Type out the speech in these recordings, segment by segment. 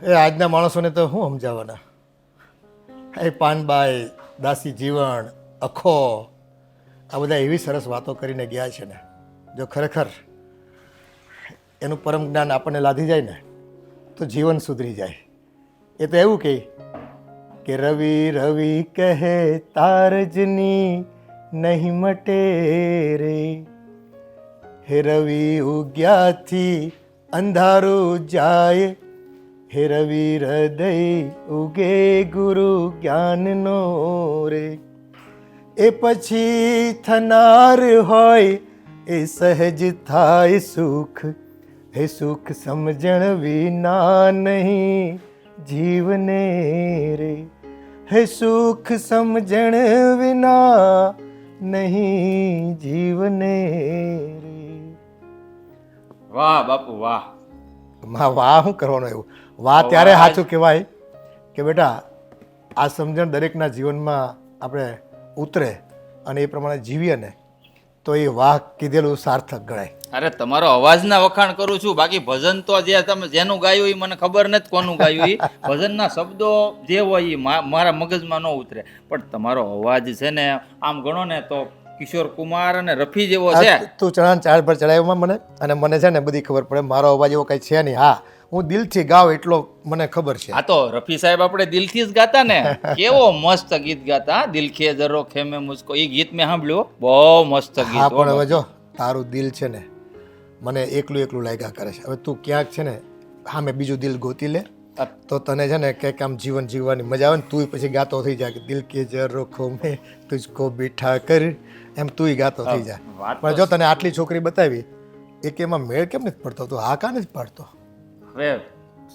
એ આજના માણસોને તો શું સમજાવવાના. એ પાનબાઈ, દાસી જીવન, અખો, આ બધા એવી સરસ વાતો કરીને ગયા છે ને, જો ખરેખર એનું પરમ જ્ઞાન આપણને લાધી જાય ને તો જીવન સુધરી જાય. એ તો એવું કહે કે રવિ રવિ કહે તારજની નહીં મટે રે, હે રવિ ઉગ્યાથી અંધારું જાય, હે રવિ હૃદય ઉગે ગુરુ જ્ઞાનનો રે, એ પછી થનાર હોય એ સહજ થાય સુખ, હે સુખ સમજણ વિના નહીં જીવને રે, હે સુખ સમજણ વિના નહીં જીવને રે. વાહ બાપુ વાહ. વાહ શું કરવાનું એવું? વાહ ત્યારે સાચું કહેવાય કે બેટા આ સમજણ દરેકના જીવનમાં આપણે ઉતરે અને એ પ્રમાણે જીવીએ ને તો એ વાહ કીધેલું સાર્થક ગણાય. અરે તમારો અવાજના વખાણ કરું છું, બાકી ભજન તો જે તમે જેનું ગાયું એ મને ખબર નથી કોનું ગાયું એ. ભજનના શબ્દો જે હોય એ મારા મગજમાં ન ઉતરે, પણ તમારો અવાજ છે ને આમ ગણો ને તો કિશોર કુમાર અને રફી જેવો છે. તું ચણા ચાળ પર ચડાવ્યો મને, અને મને છે ને બધી ખબર પડે. મારો અવાજ એવો કઈ છે નહીં. હા, હું દિલથી ગાઉં એટલો મને ખબર છે. આ તો રફી સાહેબ આપણે દિલથી જ ગાતા ને, કેવો મસ્ત ગીત ગાતા. દિલ ખે જરો ખેમે મુસ્કો, એ ગીત મેં સાંભળ્યું, બહુ મસ્ત ગીત. હા, પણ હવે જો તારું દિલ છે ને મને એકલું એકલું લાગ્યા કરે છે. હવે તું ક્યાંક છે ને હા મેં બીજું દિલ ગોતી લે તો તને છે ને કંઈક આમ જીવન જીવવાની મજા આવે ને તું પછી ગાતો થઈ જાય કે દિલ કે જરો ખોમે તુજકો બીઠા કર, એમ તું ગાતો થઈ જાય. પણ જો તને આટલી છોકરી બતાવી એક એમાં મેળ કેમ નથી પડતો? તું હા કા નથી પાડતો? હવે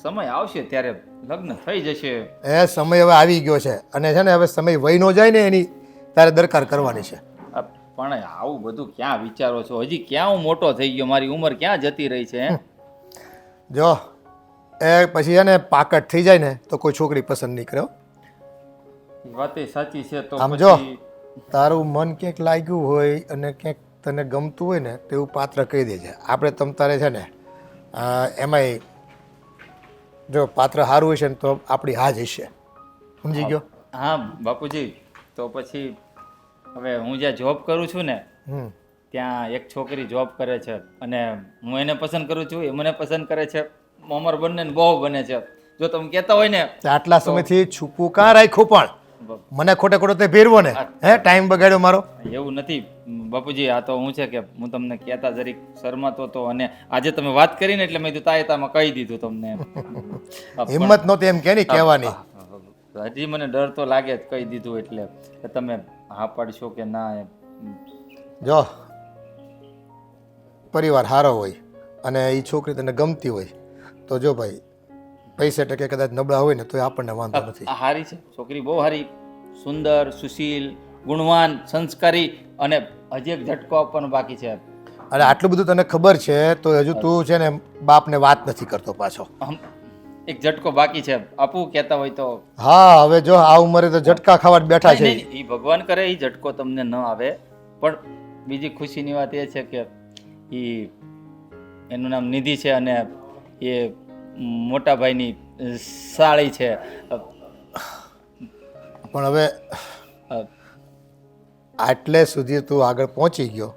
સમય આવશે ત્યારે લગ્ન થઈ જશે. એ સમય હવે આવી ગયો છે અને છે ને હવે સમય વહી ન જાય ને એની તારે દરકાર કરવાની છે. પણ આવું બધું ક્યાં વિચારો છો? હજી ક્યાં હું મોટો થઈ ગયો? મારી ઉંમર ક્યાં જતી રહી છે? જો એ પછી છે ને પાકટ થઈ જાય ને તો કોઈ છોકરી પસંદ નહીં કરે. વાત એ સાચી છે. તો આમ જો તારું મન ક્યાંક લાગ્યું હોય અને ક્યાંક તને ગમતું હોય ને તેવું પાત્ર કહી દેજે. આપણે તમ તારે છે ને એમાંય જો પાત્ર સારું હોય છે ને તો આપણી હા જ હશે. સમજી ગયો? હા બાપુજી, તો પછી હવે હું જ્યાં જોબ કરું છું ને ત્યાં એક છોકરી જોબ કરે છે અને હું એને પસંદ કરું છું, એ મને પસંદ કરે છે. અમાર બંને બહુ બને છે. જો તમે કહેતા હોય ને આટલા સમયથી છૂપું કાં રાખ્યું? પણ મને ખોટે ખોટો તે ભેરવો ને હે ટાઈમ બગાડ્યો મારો. એવું નથી બાપુજી, આ તો હું છે કે હું તમને કહેતા જરીક શરમાતો હતો અને આજે તમે વાત કરીને એટલે મેં તાયતામાં કહી દીધું તમને. હિંમત નહોતી એમ કે નહીં કહેવાની? હજી મને ડર તો લાગે જ કહી દીધું એટલે કે તમે હા પાડશો કે ના. જો પરિવાર સારો હોય અને એ છોકરી તને ગમતી હોય તો જો ભાઈ પૈસા ટકે કદાચ નબળા હોય ને તો આપણને વાંધો નથી. હારી છે છોકરી, બહુ હારી, સુંદર, સુશીલ, ગુણવાન, સંસ્કારી અને હજી એક ઝટકો આપવાનો બાકી છે. અને આટલું બધું તને ખબર છે તો હજુ તું છે ને બાપને વાત નથી કરતો પાછો? એક ઝટકો બાકી છે. આપું કહેતા હોય તો? હા, હવે જો આ ઉંમરે તો ઝટકા ખાવા બેઠા છે. એ ભગવાન કરે એ ઝટકો તમને ન આવે. પણ બીજી ખુશીની વાત એ છે કે એનું નામ નિધિ છે અને એ મોટા ભાઈની સાળી છે. પણ હવે આટલે સુધી તું આગળ પહોંચી ગયો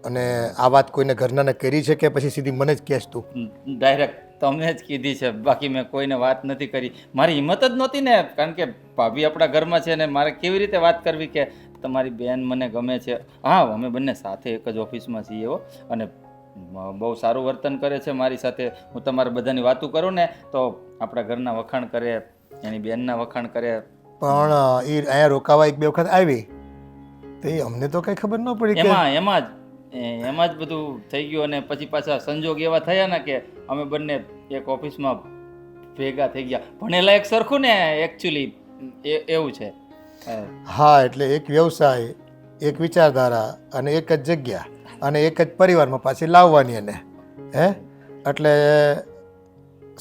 અને આ વાત કોઈને ઘરનાને કરી છે કે પછી સીધી મને જ કહેશ તું? ડાયરેક્ટ તમને જ કીધી છે, બાકી મેં કોઈને વાત નથી કરી. મારી હિંમત જ નહોતી ને, કારણ કે ભાભી આપણા ઘરમાં છે ને મારે કેવી રીતે વાત કરવી કે તમારી બેન મને ગમે છે. હા, અમે બંને સાથે એક જ ઓફિસમાં છીએ હો, અને બહુ સારું વર્તન કરે છે મારી સાથે. હું તમારે બધાની વાતો કરું ને તો આપણા ઘરના વખાણ કરે, એની બેનના વખાણ કરે. પણ એ અહીંયા રોકાવા એક બે વખત આવી તો એ અમને તો કઈ ખબર ન પડી. એમાં જ બધું થઈ ગયું અને પછી પાછા સંજોગ એવા થયા ને કે અમે બંને એક ઓફિસમાં ભેગા થઈ ગયા. ભણેલા એક સરખું ને એકચ્યુઅલી એવું છે. હા, એટલે એક વ્યવસાય, એક વિચારધારા અને એક જ જગ્યા અને એક જ પરિવારમાં પાછી લાવવાની એને હે. એટલે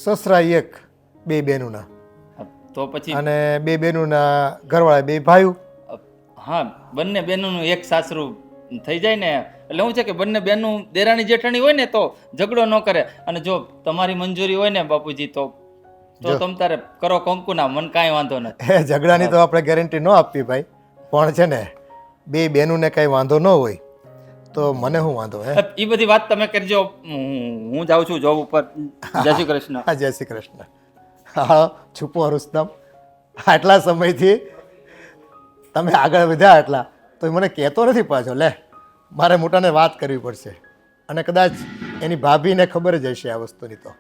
સસરા એક બે બહેનોના તો પછી અને બે બહેનોના ઘરવાળા બે ભાઈઓ. હા, બંને બહેનોનું એક સાસરું થઈ જાય ને એટલે શું છે કે બંને બહેનું દેરાણી જેઠાણી હોય ને તો ઝઘડો ન કરે. અને જો તમારી મંજૂરી હોય ને બાપુજી તો તો તમ તારે કરો કંકુના, મન કાંઈ વાંધો નથી. એ ઝઘડાની તો આપણે ગેરંટી ન આપવી ભાઈ, પણ છે ને બે બહેનોને કાંઈ વાંધો ન હોય તો મને શું વાંધો હે? એ બધી વાત તમે કરજો. હું જાઉં છું જોબ ઉપર. જય શ્રી કૃષ્ણ. હા, જય શ્રી કૃષ્ણ. હા, છુપો રુસ્તમ, આટલા સમયથી તમે આગળ વધ્યા એટલા તો મને કહેતો નથી પાછો. લે, મારે મોટાને વાત કરવી પડશે, અને કદાચ એની ભાભીને ખબર જ હશે આ વસ્તુની. તો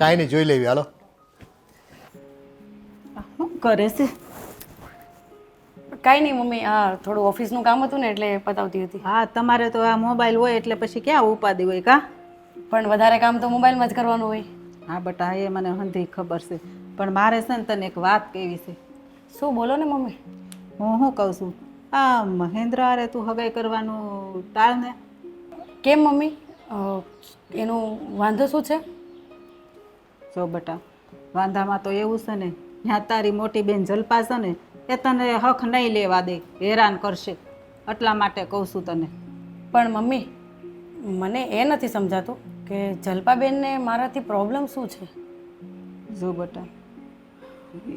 કાંઈ નહીં, જોઈ લેવી. હાલો. શું કરે છે? કાંઈ નહીં મમ્મી, આ થોડું ઓફિસનું કામ હતું ને એટલે પતાવતી હતી. હા, તમારે તો આ મોબાઈલ હોય એટલે પછી ક્યાં ઉપાધિ હોય કા? પણ વધારે કામ તો મોબાઈલમાં જ કરવાનું હોય. હા બટા, એ મને હંધી ખબર છે, પણ મારે છે ને તને એક વાત કહેવી છે. શું બોલો ને મમ્મી. હું શું કહું છું, આ મહેન્દ્ર હારે તું હગાઈ કરવાનું ટાળ ને. કેમ મમ્મી? એનું વાંધો શું છે? જો બટા, વાંધામાં તો એવું છે ને, ત્યાં તારી મોટી બેન જલપા છે ને, એ તને હક નહીં લેવા દે, હેરાન કરશે, એટલા માટે કહું છું તને. પણ મમ્મી, મને એ નથી સમજાતું કે જલપાબેનને મારાથી પ્રોબ્લેમ શું છે. જો બટા,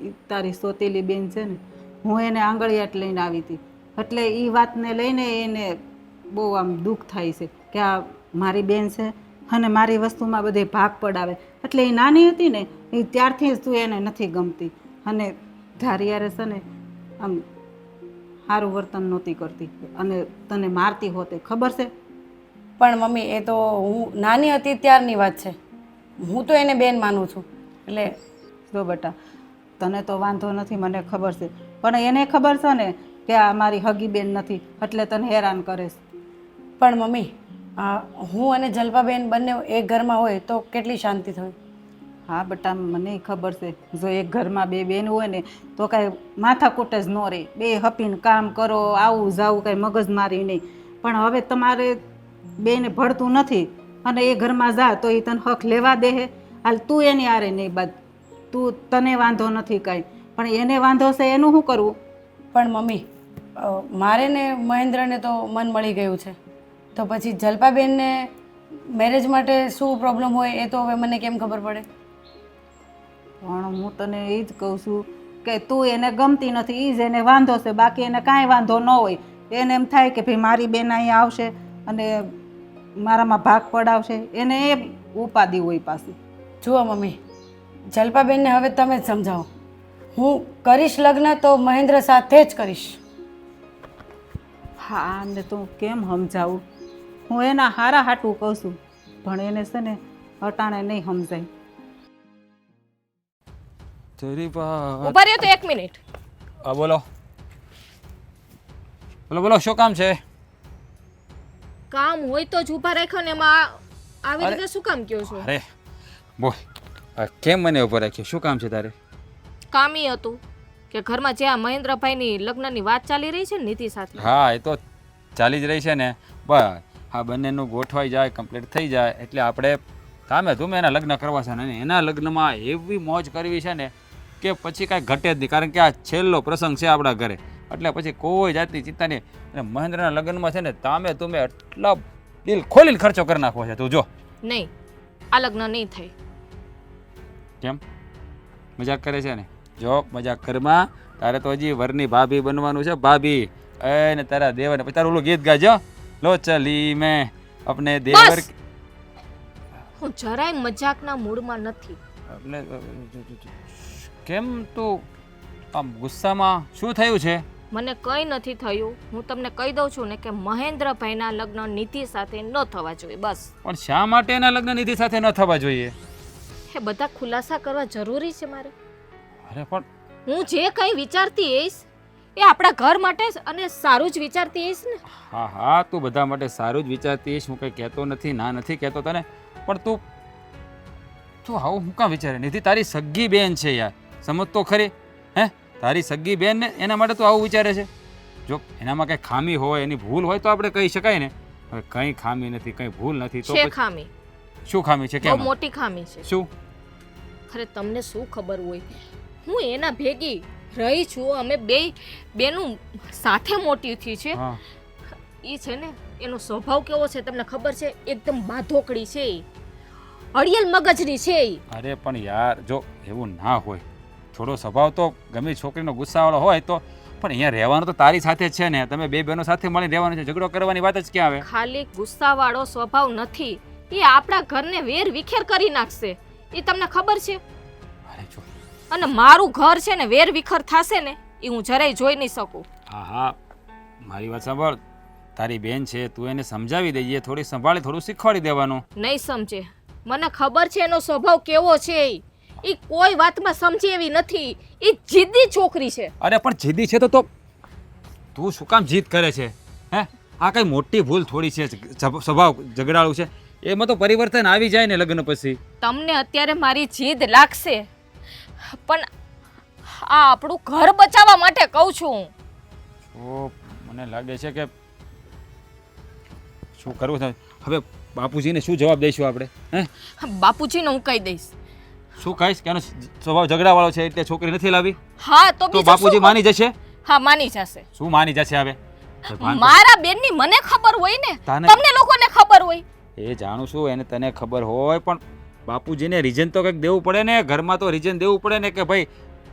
ઈ તારી સોતેલી બેન છે ને, હું એને આંગળિયાટ લઈને આવી હતી, એટલે એ વાતને લઈને એને બહુ આમ દુઃખ થાય છે કે આ મારી બેન છે અને મારી વસ્તુમાં બધે ભાગ પડાવે. એટલે એ નાની હતી ને એ ત્યારથી જ તું એને નથી ગમતી, અને ધારિયારે છે ને આમ સારું વર્તન નહોતી કરતી અને તને મારતી હોતે, ખબર છે? પણ મમ્મી, એ તો હું નાની હતી ત્યારની વાત છે. હું તો એને બેન માનું છું. એટલે જો બેટા, તને તો વાંધો નથી, મને ખબર છે, પણ એને ખબર છે ને કે આ મારી હગી બેન નથી, એટલે તને હેરાન કરે છે. પણ મમ્મી, હું અને જલપાબેન બંને એક ઘરમાં હોય તો કેટલી શાંતિ થાય. હા બેટા, મને ખબર છે, જો એક ઘરમાં બે બેન હોય ને તો કાંઈ માથાકૂટ જ ન રહે, બે હપીને કામ કરો, આવું જાવું, કાંઈ મગજ મારી નહીં. પણ હવે તમારે બેને ભળતું નથી અને એ ઘરમાં જા તો એ તને હક લેવા દે હે. હાલ તું એની આરે નહીં બાદ, તું તને વાંધો નથી કાંઈ, પણ એને વાંધો છે એનું શું કરવું? પણ મમ્મી, મારે ને મહેન્દ્રને તો મન મળી ગયું છે, તો પછી જલપાબેનને મેરેજ માટે શું પ્રોબ્લેમ હોય એ તો હવે મને કેમ ખબર પડે? પણ હું તને એ જ કહું છું કે તું એને ગમતી નથી, એ જ એને વાંધો છે, બાકી એને કાંઈ વાંધો ન હોય. એને એમ થાય કે ભાઈ મારી બેન અહીંયા આવશે અને મારામાં ભાગ પડાવશે, એને એ ઉપાધિ હોય પાછી. જુઓ મમ્મી, જલપાબેનને હવે તમે જ સમજાવો. હું કરીશ લગ્ન તો મહેન્દ્ર સાથે જ કરીશ. હા, ને તું કેમ સમજાવું? હું એના હારા હાટું કહું છું, પણ એને છે ને અટાણે નહીં સમજાય. ઉભા રહ્યો તો 1 મિનિટ. હા, બોલો બોલો બોલો, શું કામ છે? કામ હોય તો જ ઉભા રાખ્યો ને, એમાં આવી રીતે શું કામ કહો છો? અરે બોલ, કેમ મને ઉભો રાખ્યો? શું કામ છે તારે? કામ ઈ હતું કે ઘરમાં જે આ મહેન્દ્રભાઈની લગ્નની વાત ચાલી રહી છે ને નીતિ સાથે. હા, એ તો ચાલી જ રહી છે ને. બસ આ બંનેનું ગોઠવાઈ જાય, કમ્પ્લીટ થઈ જાય એટલે આપણે કામે ધૂમે એના લગ્ન કરવા છે ને એના લગ્નમાં એવી મોજ કરવી છે ને કે પછી કાંઈ ઘટે જ નહીં, કારણ કે આ છેલ્લો પ્રસંગ છે આપણા ઘરે, એટલે પછી કોઈ જાતની ચિંતા નહીં. અને મહેન્દ્રના લગ્નમાં છે ને તામે તુમે એટલા દિલ ખોલીને ખર્ચો કરી નાખવો છે. તું જો. નહીં, આ લગ્ન નહીં થાય. કેમ મજાક કરે છે ને? જો મજાક કરમાં, તારે તો હજી વરની ભાભી બનવાનું છે. ભાભી એને તારા દેવર, પછી તારું ઓલું ગીત ગાજો, લો ચલી મેં અપને દેવર. બસ! હું જરાય મજાકના મૂડમાં નથી. એટલે કેમ તું આમ ગુસ્સામાં? શું થયું છે? મને કંઈ નથી થયું. હું તમને કહી દઉં છું ને કે મહેન્દ્રભાઈના લગ્ન નીતિ સાથે ન થવા જોઈએ, બસ. પણ શા માટે એના લગ્ન નિધિ સાથે ન થવા જોઈએ? એ બધા ખુલાસા કરવા જરૂરી છે મારે? અરે પણ હું જે કંઈ વિચારતી હોઈશ એ આપણા ઘર માટે જ અને સારું જ વિચારતી હોઈશ ને. હા હા, તું બધા માટે સારું જ વિચારતી હોઈશ, હું કંઈ કહેતો નથી, ના નથી કહેતો તને, પણ તું આવું હું કાં વિચારે? નિધિ તારી સગી બેન છે યાર, સમજ તો ખરી. હે, તારી સગી બેન ને એના માટે તું આવું વિચારે છે? જો એનામાં કંઈ ખામી હોય, એની ભૂલ હોય તો આપણે કહી શકાય ને. હવે કંઈ ખામી નથી, કંઈ ભૂલ નથી તો છે ખામી. શું ખામી છે? બહુ કેમ? મોટી ખામી છે. શું? ખરે તમને શું ખબર હોય, હું એના ભેગી રહી છું, અમે બેનું સાથે મોટી થઈ છે. હા, એ છે ને એનો સ્વભાવ કેવો છે તમને ખબર છે? એકદમ બાધોકડી છે. અડિયલ મગજની છે ઈ. અરે પણ યાર જો એવું ના હોય, થોડો સ્વભાવ તો ગમે છોકરીનો ગુસ્સાવાળો હોય તો, પણ અહીંયા રહેવાનું તો તારી સાથે જ છે ને, તમે બે બહેનો સાથે મળીને રહેવાનું છે, ઝઘડો કરવાની વાત જ ક્યાં આવે? ખાલી ગુસ્સાવાળો સ્વભાવ નથી, એ આપણા ઘરને વેર વિખેર કરી નાખશે, એ તમને ખબર છે? અરે જો અને મારું ઘર છે ને વેર વિખર થશે ને એ હું જરાય જોઈ નહીં શકું. હા મારી વાત સાંભળ, તારી બેન છે, તું એને સમજાવી દઈએ, થોડી સંભાળી થોડું શીખવાડી દેવાનું. નહીં સમજે, મને ખબર છે એનો સ્વભાવ કેવો છે. એ કોઈ વાતમાં સમજે એવી નથી, એ જિદ્દી છોકરી છે. અરે પણ જીદી છે તો તું શું કામ જીદ કરે છે? હે, આ કઈ મોટી ભૂલ થોડી છે, સ્વભાવ ઝઘડાળું છે, એમાં તો પરિવર્તન આવી જાય ને લગ્ન પછી. તમને અત્યારે મારી જીદ લાગશે, પણ આ આપણું ઘર બચાવવા માટે કહું છું. તો મને લાગે છે કે શું કરવું છે હવે? બાપુજીને શું જવાબ દઈશું આપણે? હે, બાપુજીને હું કહી દઈશ. શું કહીશ કે એનો સ્વભાવ ઝઘડાવાળો છે એટલે છોકરી નથી લાવી? હા તો તો બીજું બાપુજી શું? માની જશે? હા માની જશે. શું માની જશે હવે? ભગવાન મારા બેનની મને ખબર હોય ને, તને- તમને લોકોને ખબર હોય. એ જાણું છું, એને તને ખબર હોય, પણ બાપુજીને રીઝન તો કંઈક દેવું પડે ને, ઘરમાં તો રીઝન દેવું પડે ને, કે ભાઈ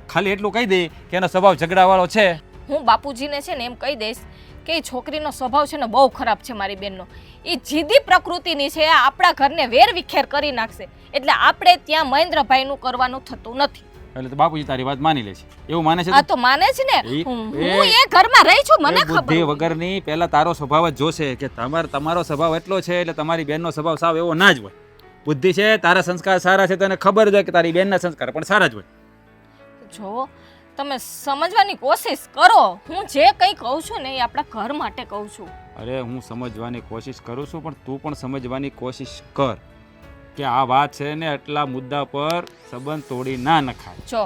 ખાલી એટલું કહી દે કે એનો સ્વભાવ ઝઘડાવાળો છે. હું બાપુજીને છે ને એમ કહી દઈશ કે એ છોકરીનો સ્વભાવ છે ને બહુ ખરાબ છે મારી બેનનો. એ જીદી પ્રકૃતિની છે, આપણા ઘરને વેર વિખેર કરી નાખશે. એટલે આપણે ત્યાં મહેન્દ્રભાઈનું કરવાનું થતું નથી. એટલે તો બાપુજી તારી વાત માની લે છે, એવું માને છે? આ તો માને જ ને, એ- હું એ- એ ઘરમાં રહી છું, મને એ ખબર બુદ્ધિ હોય. વગરની પહેલા તારો સ્વભાવ જ જોશે કે તમારો સ્વભાવ એટલો છે એટલે તમારી બેનનો સ્વભાવ સાવ એવો ના જ હોય. બુદ્ધિ છે, તારા સંસ્કાર સારા છે, તને ખબર જ હોય કે તારી બેનના સંસ્કાર પણ સારા જ હોય. જો તમે સમજવાની કોશિશ કરો, હું જે કંઈ કહું છું ને એ આપણા ઘર માટે કહું છું. અરે હું સમજવાની કોશિશ કરું છું, પણ તું પણ સમજવાની કોશિશ કર કે આ વાત છે ને એટલા મુદ્દા પર સંબંધ તોડી ના નખાય. જો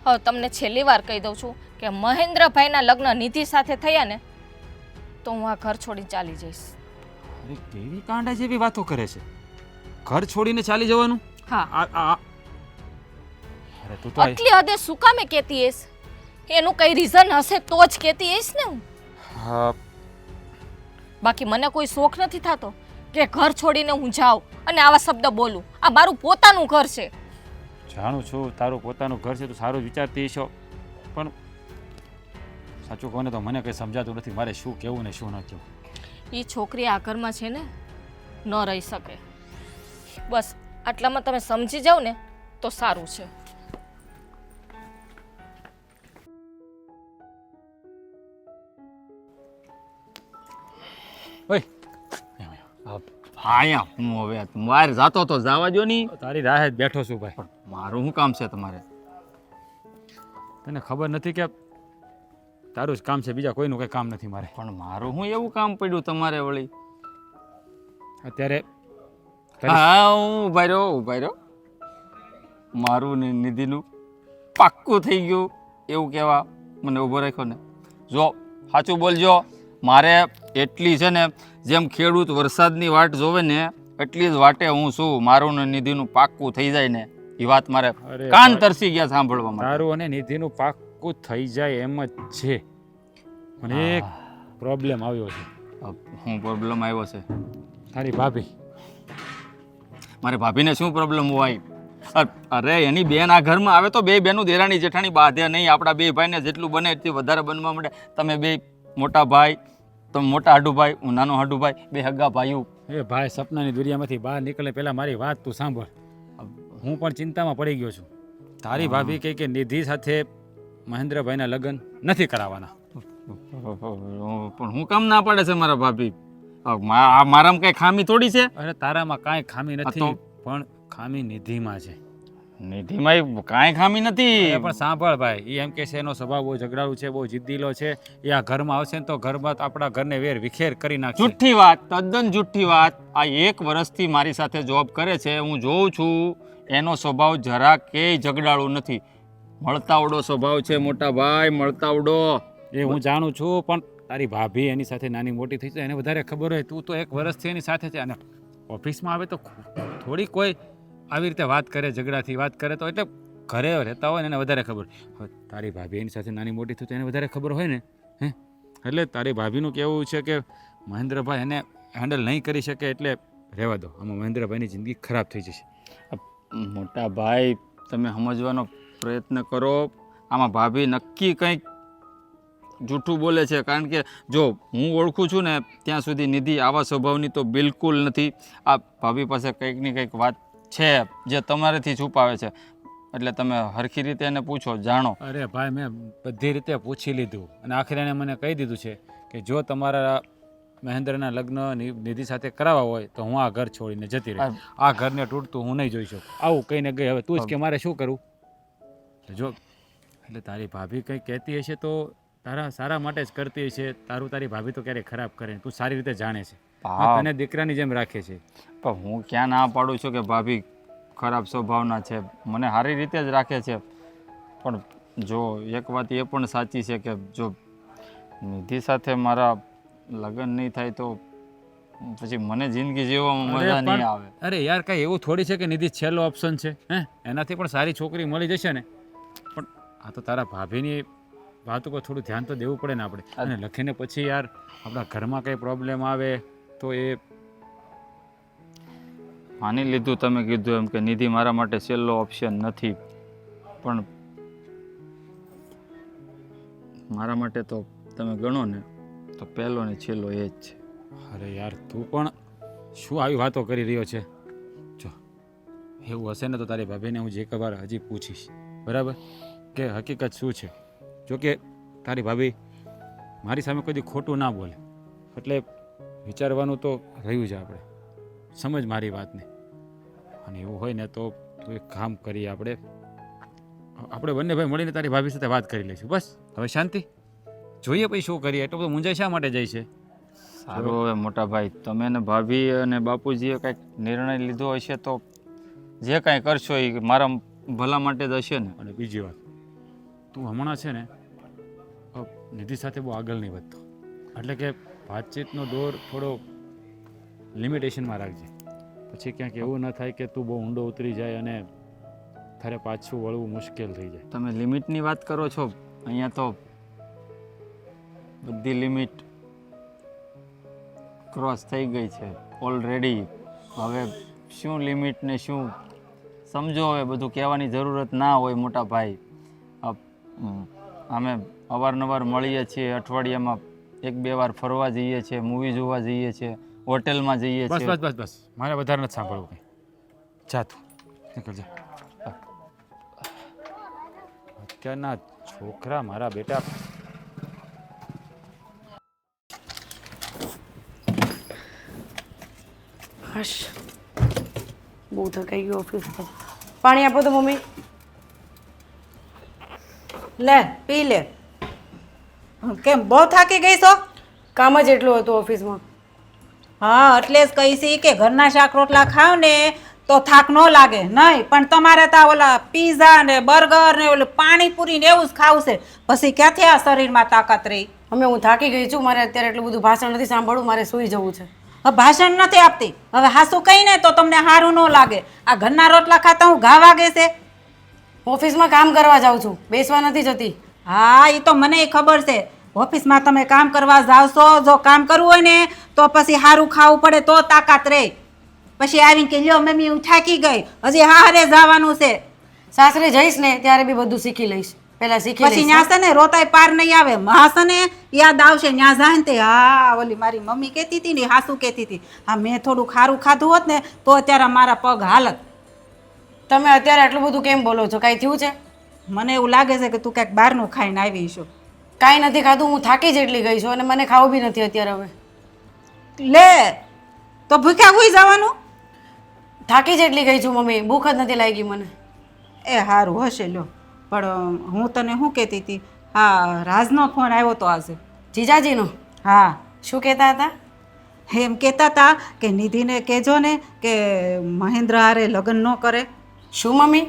હવે તમને છેલ્લી વાર કહી દઉં છું કે મહેન્દ્રભાઈના લગ્ન નિધિ સાથે થયા ને તો હું આ ઘર છોડી ચાલી જઈશ. અરે કેવી કાંડા જેવી વાતો કરે છે, ઘર છોડીને ચાલી જવાનું? હા, અરે તું તો આટલી હદે શું કામે કહેતી હઈશ? એનું કઈ રીઝન હશે તો જ કહેતી હઈશ ને હું. હા, બાકી મને કોઈ શોખ નથી થતો કે ઘર છોડીને હું જાઉં અને આવા શબ્દ બોલું. આ મારું પોતાનું ઘર છે. જાણું છું તારું પોતાનું ઘર છે, તું સારું જ વિચારતી છો, પણ સાચું કહું ને તો મને કંઈ સમજાતું નથી મારે શું કહેવું ને શું ન કહેવું. એ છોકરી આ ઘરમાં છે ને ન રહી શકે. બસ આટલામાં તમે સમજી જાઓ ને તો સારું છે. ઓય અહીંયા હું હવે મારે જાતો તો જવા દો નહીં. તારી રાહે જ બેઠો છું ભાઈ. મારું શું કામ છે તમારે? તને ખબર નથી કે તારું જ કામ છે, બીજા કોઈનું કંઈ કામ નથી મારે. પણ મારું શું એવું કામ પડ્યું તમારે વળી? અત્યારે હા હું ઉભા રહ્યો. મારું ને નિધિનું પાક્કું થઈ ગયું એવું કહેવા મને ઊભો રાખ્યો ને. જો સાચું બોલજો, મારે એટલી છે ને જેમ ખેડૂત વરસાદની વાટ જોવે ને એટલી જ વાટે હું છું. મારું ને નિધિનું પાક્કું થઈ જાય ને એ વાત મારે અરે કાન ભાઈ, તરસી ગયા સાંભળવા માટે. તારું અને નિધિનું પાક્કું થઈ જાય એમ જ છે, પણ એક પ્રોબ્લેમ આવ્યો છે. શું પ્રોબ્લેમ આવ્યો છે? તારી ભાભી. મારે ભાભીને શું પ્રોબ્લેમ હોય? અરે એની બેન આ ઘરમાં આવે તો બે બેનું દેરાણી જેઠાણી બાંધે નહીં. આપણા બે ભાઈને જેટલું બને એટલું વધારે બનવા માંડે. તમે બે મોટા ભાઈ, તમે મોટા હાડુભાઈ, હું નાનો હાડુભાઈ, બે હગા ભાઈઓ. એ ભાઈ સપનાની દુનિયામાંથી બહાર નીકળે પહેલા મારી વાત તું સાંભળ. હું પણ ચિંતામાં પડી ગયો છું. તારી ભાભી કહે કે નિધિ સાથે મહેન્દ્રભાઈના લગ્ન નથી કરાવવાના. પણ હું કામ ના પાડે છે મારા ભાભી? મારામાં કઈ ખામી થોડી છે? અરે તારામાં કાંઈ ખામી નથી, તો? પણ ખામી નિધિમાં છે. નિધિમાં કાંઈ ખામી નથી. એ પણ સાંભળ ભાઈ, એ એમ કે છે એનો સ્વભાવ બહુ ઝઘડાળુ છે, બહુ જિદ્દીલો છે. એ આ ઘરમાં આવશે ને તો ઘરમાં આપણા ઘરને વેર વિખેર કરી નાખશે. જુઠ્ઠી વાત, તદ્દન જુઠ્ઠી વાત. આ 1 વર્ષથી મારી સાથે જોબ કરે છે, હું જોઉં છું. એનો સ્વભાવ જરા કે ઝઘડાળું નથી. મળતાવડો સ્વભાવ છે મોટા ભાઈ, મળતાવડો. એ હું જાણું છું, પણ તારી ભાભી એની સાથે નાની મોટી થઈ છે, એને વધારે ખબર હોય. તું તો 1 વર્ષથી એની સાથે છે, અને ઓફિસમાં આવે તો થોડી કોઈ આવી રીતે વાત કરે, ઝઘડાથી વાત કરે તો, એટલે ઘરે રહેતા હોય ને એને વધારે ખબર. હવે તારી ભાભી એની સાથે નાની મોટી થઈ તો એને વધારે ખબર હોય ને. હે, એટલે તારી ભાભીનું કહેવું છે કે મહેન્દ્રભાઈ એને હેન્ડલ નહીં કરી શકે એટલે રહેવા દો. આમાં મહેન્દ્રભાઈની જિંદગી ખરાબ થઈ જશે. મોટા ભાઈ તમે સમજવાનો પ્રયત્ન કરો. આમાં ભાભી નક્કી કંઈક જૂઠું બોલે છે, કારણ કે જો હું ઓળખું છું ને ત્યાં સુધી નિધિ આવા સ્વભાવની તો બિલકુલ નથી. આ ભાભી પાસે કંઈક ને કંઈક વાત છે જે તમારાથી છુપાવે છે, એટલે તમે હરખી રીતે એને પૂછો, જાણો. અરે ભાઈ, મેં બધી રીતે પૂછી લીધું અને આખરે એને મને કહી દીધું છે કે જો તમારા મહેન્દ્રના લગ્ન નિધિ સાથે કરાવવા હોય તો હું આ ઘર છોડીને જતી રહી. આ ઘરને તૂટતું હું નહીં જોઈ શકું. આવું કહીને ગઈ. હવે તું જ કે મારે શું કરવું? જો એટલે તારી ભાભી કંઈ કહેતી હશે તો તારા સારા માટે જ કરતી હશે. તારી ભાભી તો ક્યારેય ખરાબ કરે નહીં. તું સારી રીતે જાણે છે. તને દીકરાની જેમ રાખે છે. પણ હું ક્યાં ના પાડું છું કે ભાભી ખરાબ સ્વભાવના છે, મને સારી રીતે જ રાખે છે. પણ જો એક વાત એ પણ સાચી છે કે જો નિધિ સાથે મારા લગ્ન નહીં થાય તો પછી મને જિંદગી જીવવામાં મજા નહીં આવે. અરે યાર, કાંઈ એવું થોડી છે કે નિધિ છેલ્લો ઓપ્શન છે? એનાથી પણ સારી છોકરી મળી જશે ને. પણ આ તો તારા ભાભીની વાત ઉપર થોડું ધ્યાન તો દેવું પડે ને આપણે. અને લખીને પછી યાર આપણા ઘરમાં કંઈ પ્રોબ્લેમ આવે તો એ માની લીધું તમે કીધું એમ કે નિધિ મારા માટે છેલ્લો ઓપ્શન નથી, પણ મારા માટે તો તમે ગણો ને તો પહેલો ને છેલ્લો એ જ છે. અરે યાર, તું પણ શું આવી વાતો કરી રહ્યો છે? જો એવું હશે ને તો તારી ભાભીને હું જે એકવાર હજી પૂછીશ, બરાબર, કે હકીકત શું છે. જો કે તારી ભાભી મારી સામે કોઈ દી ખોટું ના બોલે, એટલે વિચારવાનું તો રહ્યું છે. આપણે સમજ મારી વાતને. અને એવું હોય ને તો તું એક કામ કરીએ, આપણે બંને ભાઈ મળીને તારી ભાભી સાથે વાત કરી લઈશું. બસ હવે શાંતિ. જોઈએ પછી શું કરીએ. એટલો બધો મૂંઝાઈ શા માટે જાય છે? સારું, હવે મોટા ભાઈ તમે ને ભાભી અને બાપુજીએ કંઈક નિર્ણય લીધો હશે તો જે કાંઈ કરશો એ મારા ભલા માટે જ હશે ને. અને બીજી વાત, તું હમણાં છે ને નિધિ સાથે બહુ આગળ નહીં વધતો. એટલે કે વાતચીતનો દોર થોડો લિમિટેશનમાં રાખજે. પછી ક્યાંક એવું ન થાય કે તું બહુ ઊંડો ઉતરી જાય અને તારે પાછું વળવું મુશ્કેલ થઈ જાય. તમે લિમિટની વાત કરો છો, અહીંયા તો બધી લિમિટ ક્રોસ થઈ ગઈ છે ઓલરેડી. હવે શું લિમિટ ને શું સમજો, હવે બધું કહેવાની જરૂરત ના હોય મોટા ભાઈ. અમે અવારનવાર મળીએ છીએ, અઠવાડિયામાં 1-2 વાર ફરવા જઈએ છીએ, મૂવી જોવા જઈએ છીએ, હોટેલમાં જઈએ બસ છીએ. બસ બસ બસ, મારે વધારે નથી સાંભળવું કંઈ. જા તું નીકળ જા. અત્યારના છોકરા મારા બેટા. હશ, બહુ થકાઈ ગયો ઓફિસ પર. પાણી આપો તો મમ્મી. લે પી લે. કેમ બહુ થાકી ગઈ છો? કામ જ એટલું હતું ઓફિસમાં. હા, એટલે જ કહીશી કે ઘરના શાક રોટલા ખાવ ને તો થાક ન લાગે. નહીં પણ તમારે તો ઓલા પીઝા ને બર્ગર ને ઓલું પાણીપુરી ને એવું જ ખાવું છે. પછી ક્યાંથી આ શરીરમાં તાકાત રહી? અમે હું થાકી ગઈ છું. મારે અત્યારે એટલું બધું ભાષણ નથી સાંભળવું. મારે સૂઈ જવું છે. હવે ભાષણ નથી આપતી. હવે હાસું કઈ ને તો તમને સારું ન લાગે. આ ઘરના રોટલા ખાતા હું ઘા વાગે છે. ઓફિસમાં કામ કરવા જાઉં છું, બેસવા નથી જતી. હા, એ તો મને ખબર છે. ઓફિસમાં તમે કામ કરવા જાવ છો, જો કામ કરવું હોય ને તો પછી સારું ખાવું પડે તો તાકાત રહે. પછી આવીને કે લ્યો મમ્મી હું થાકી ગઈ, હજી હારે જવાનું છે. સાસરે જઈશ ને ત્યારે બી બધું શીખી લઈશ. પહેલા શીખી પછી લઈશ. ન્યા છે ને રોતાય પાર નહીં આવે. મહાસે ને યાદ આવશે ન્યા જાય ને તે હા ઓલી મારી મમ્મી કહેતી હતી ને, હાસુ કહેતી હતી. હા, મેં થોડું ખારું ખાધું હોત ને તો અત્યારે મારા પગ હાલત. તમે અત્યારે આટલું બધું કેમ બોલો છો? કાંઈ થયું છે? મને એવું લાગે છે કે તું ક્યાંક બહારનું ખાઈને આવી છું. કાંઈ નથી ખાધું. હું થાકી જ એટલી ગઈ છું અને મને ખાવું બી નથી અત્યારે. હવે લે તો ભૂખ્યા હોઈ જવાનું. થાકી જ એટલી ગઈ છું મમ્મી, ભૂખ જ નથી લાગી મને. એ સારું હશે લ્યો. પણ હું તને શું કહેતી હતી, હા રાજનો ફોન આવ્યો તો આજે. જીજાજીનો? હા, શું કહેતા હતા? એમ કહેતા હતા કે નિધિને કહેજો ને કે મહેન્દ્ર હારે લગ્ન ન કરે. શું મમ્મી?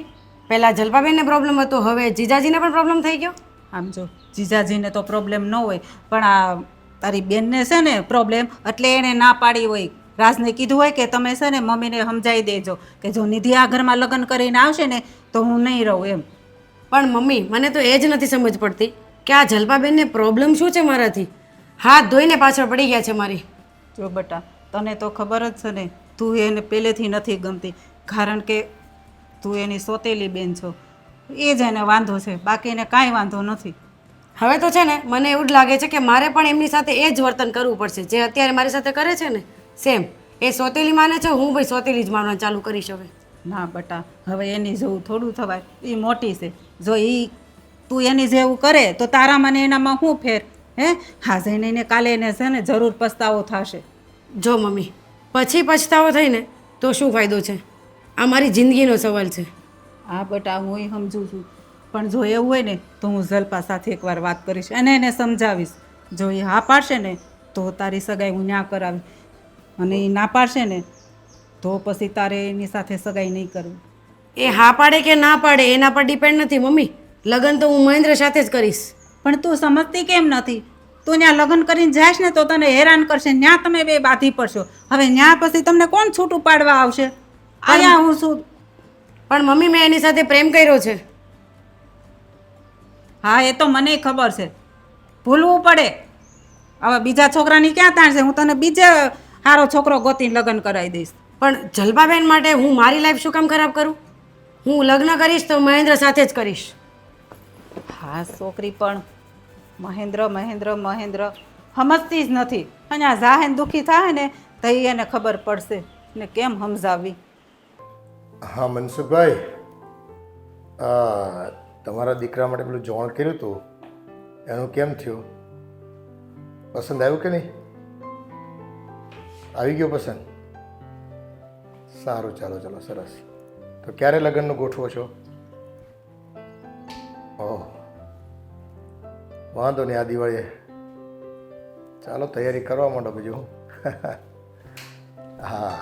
પહેલાં જલ્પાબેનને પ્રોબ્લેમ હતો, હવે જીજાજીને પણ પ્રોબ્લેમ થઈ ગયો? આમ જો જીજાજીને તો પ્રોબ્લેમ ન હોય, પણ આ તારી બેનને છે ને પ્રોબ્લેમ, એટલે એણે ના પાડી હોય. રાજને કીધું હોય કે તમે છે ને મમ્મીને સમજાવી દેજો કે જો નિધિ આ ઘરમાં લગ્ન કરીને આવશે ને તો હું નહીં રહું એમ. પણ મમ્મી મને તો એ જ નથી સમજ પડતી કે આ જલ્પાબેનને પ્રોબ્લેમ શું છે મારાથી? હાથ ધોઈને પાછળ પડી ગયા છે મારી. જો બટા, તને તો ખબર જ છે ને તું એને પહેલેથી નથી ગમતી. કારણ કે તું એની સોતેલી બેન છો, એ જ એને વાંધો છે, બાકી એને કાંઈ વાંધો નથી. હવે તો છે ને મને એવું જ લાગે છે કે મારે પણ એમની સાથે એ જ વર્તન કરવું પડશે જે અત્યારે મારી સાથે કરે છે ને સેમ. એ સોતેલી માને છે, હું ભાઈ સોતેલી જ માનવાનું ચાલુ કરીશ હવે. ના બટા, હવે એની જેવું થોડું થવાય, એ મોટી છે. જો એ તું એની જેવું કરે તો તારામાં ને એનામાં શું ફેર? હે, હા જઈને એને કાલે એને છે ને જરૂર પસ્તાવો થશે. જો મમ્મી, પછી પછતાવો થઈને તો શું ફાયદો છે? આ મારી જિંદગીનો સવાલ છે. હા બટા, હું એ સમજુ છું, પણ જો એવું હોય ને તો હું જલ્પા સાથે એકવાર વાત કરીશ અને એને સમજાવીશ. જો એ હા પાડશે ને તો તારી સગાઈ હું ન્યા કરાવી, અને એ ના પાડશે ને તો પછી તારે એની સાથે સગાઈ નહીં કરવી. એ હા પાડે કે ના પાડે એના પર ડિપેન્ડ નથી મમ્મી. લગ્ન તો હું મહેન્દ્ર સાથે જ કરીશ. પણ તું સમજતી કેમ નથી? તું ત્યાં લગ્ન કરીને જાશ ને તો તને હેરાન કરશે, ત્યાં તમે બે બાધી પડશો. હવે ત્યાં પછી તમને કોણ છૂટું પાડવા આવશે? અહીંયા હું છું. પણ મમ્મી મેં એની સાથે પ્રેમ કર્યો છે. હા એ તો મને ખબર છે, ભૂલવું પડે. હવે બીજા છોકરાની ક્યાં તાણ છે? હું તને બીજે સારો છોકરો ગોતીને લગ્ન કરાવી દઈશ. પણ જલ્પાબેન માટે હું મારી લાઈફ શું કામ ખરાબ કરું? હું લગ્ન કરીશ તો મહેન્દ્ર સાથે જ કરીશ. હા છોકરી પણ મહેન્દ્ર મહેન્દ્ર મહેન્દ્ર સમજતી જ નથી. અને આ જાહેર દુઃખી થાય ને તો એને ખબર પડશે ને કેમ સમજાવવી. હા મનસુખભાઈ, તમારા દીકરા માટે પેલું જોણ કર્યું હતું એનું કેમ થયું? પસંદ આવ્યું કે નહીં? આવી ગયો પસંદ? સારું, ચાલો ચાલો, સરસ. તો ક્યારે લગ્નનું ગોઠવો છો? ઓહ, વાંધો નહીં, આ દિવાળીએ. ચાલો તૈયારી કરવા માંડો બીજું. હા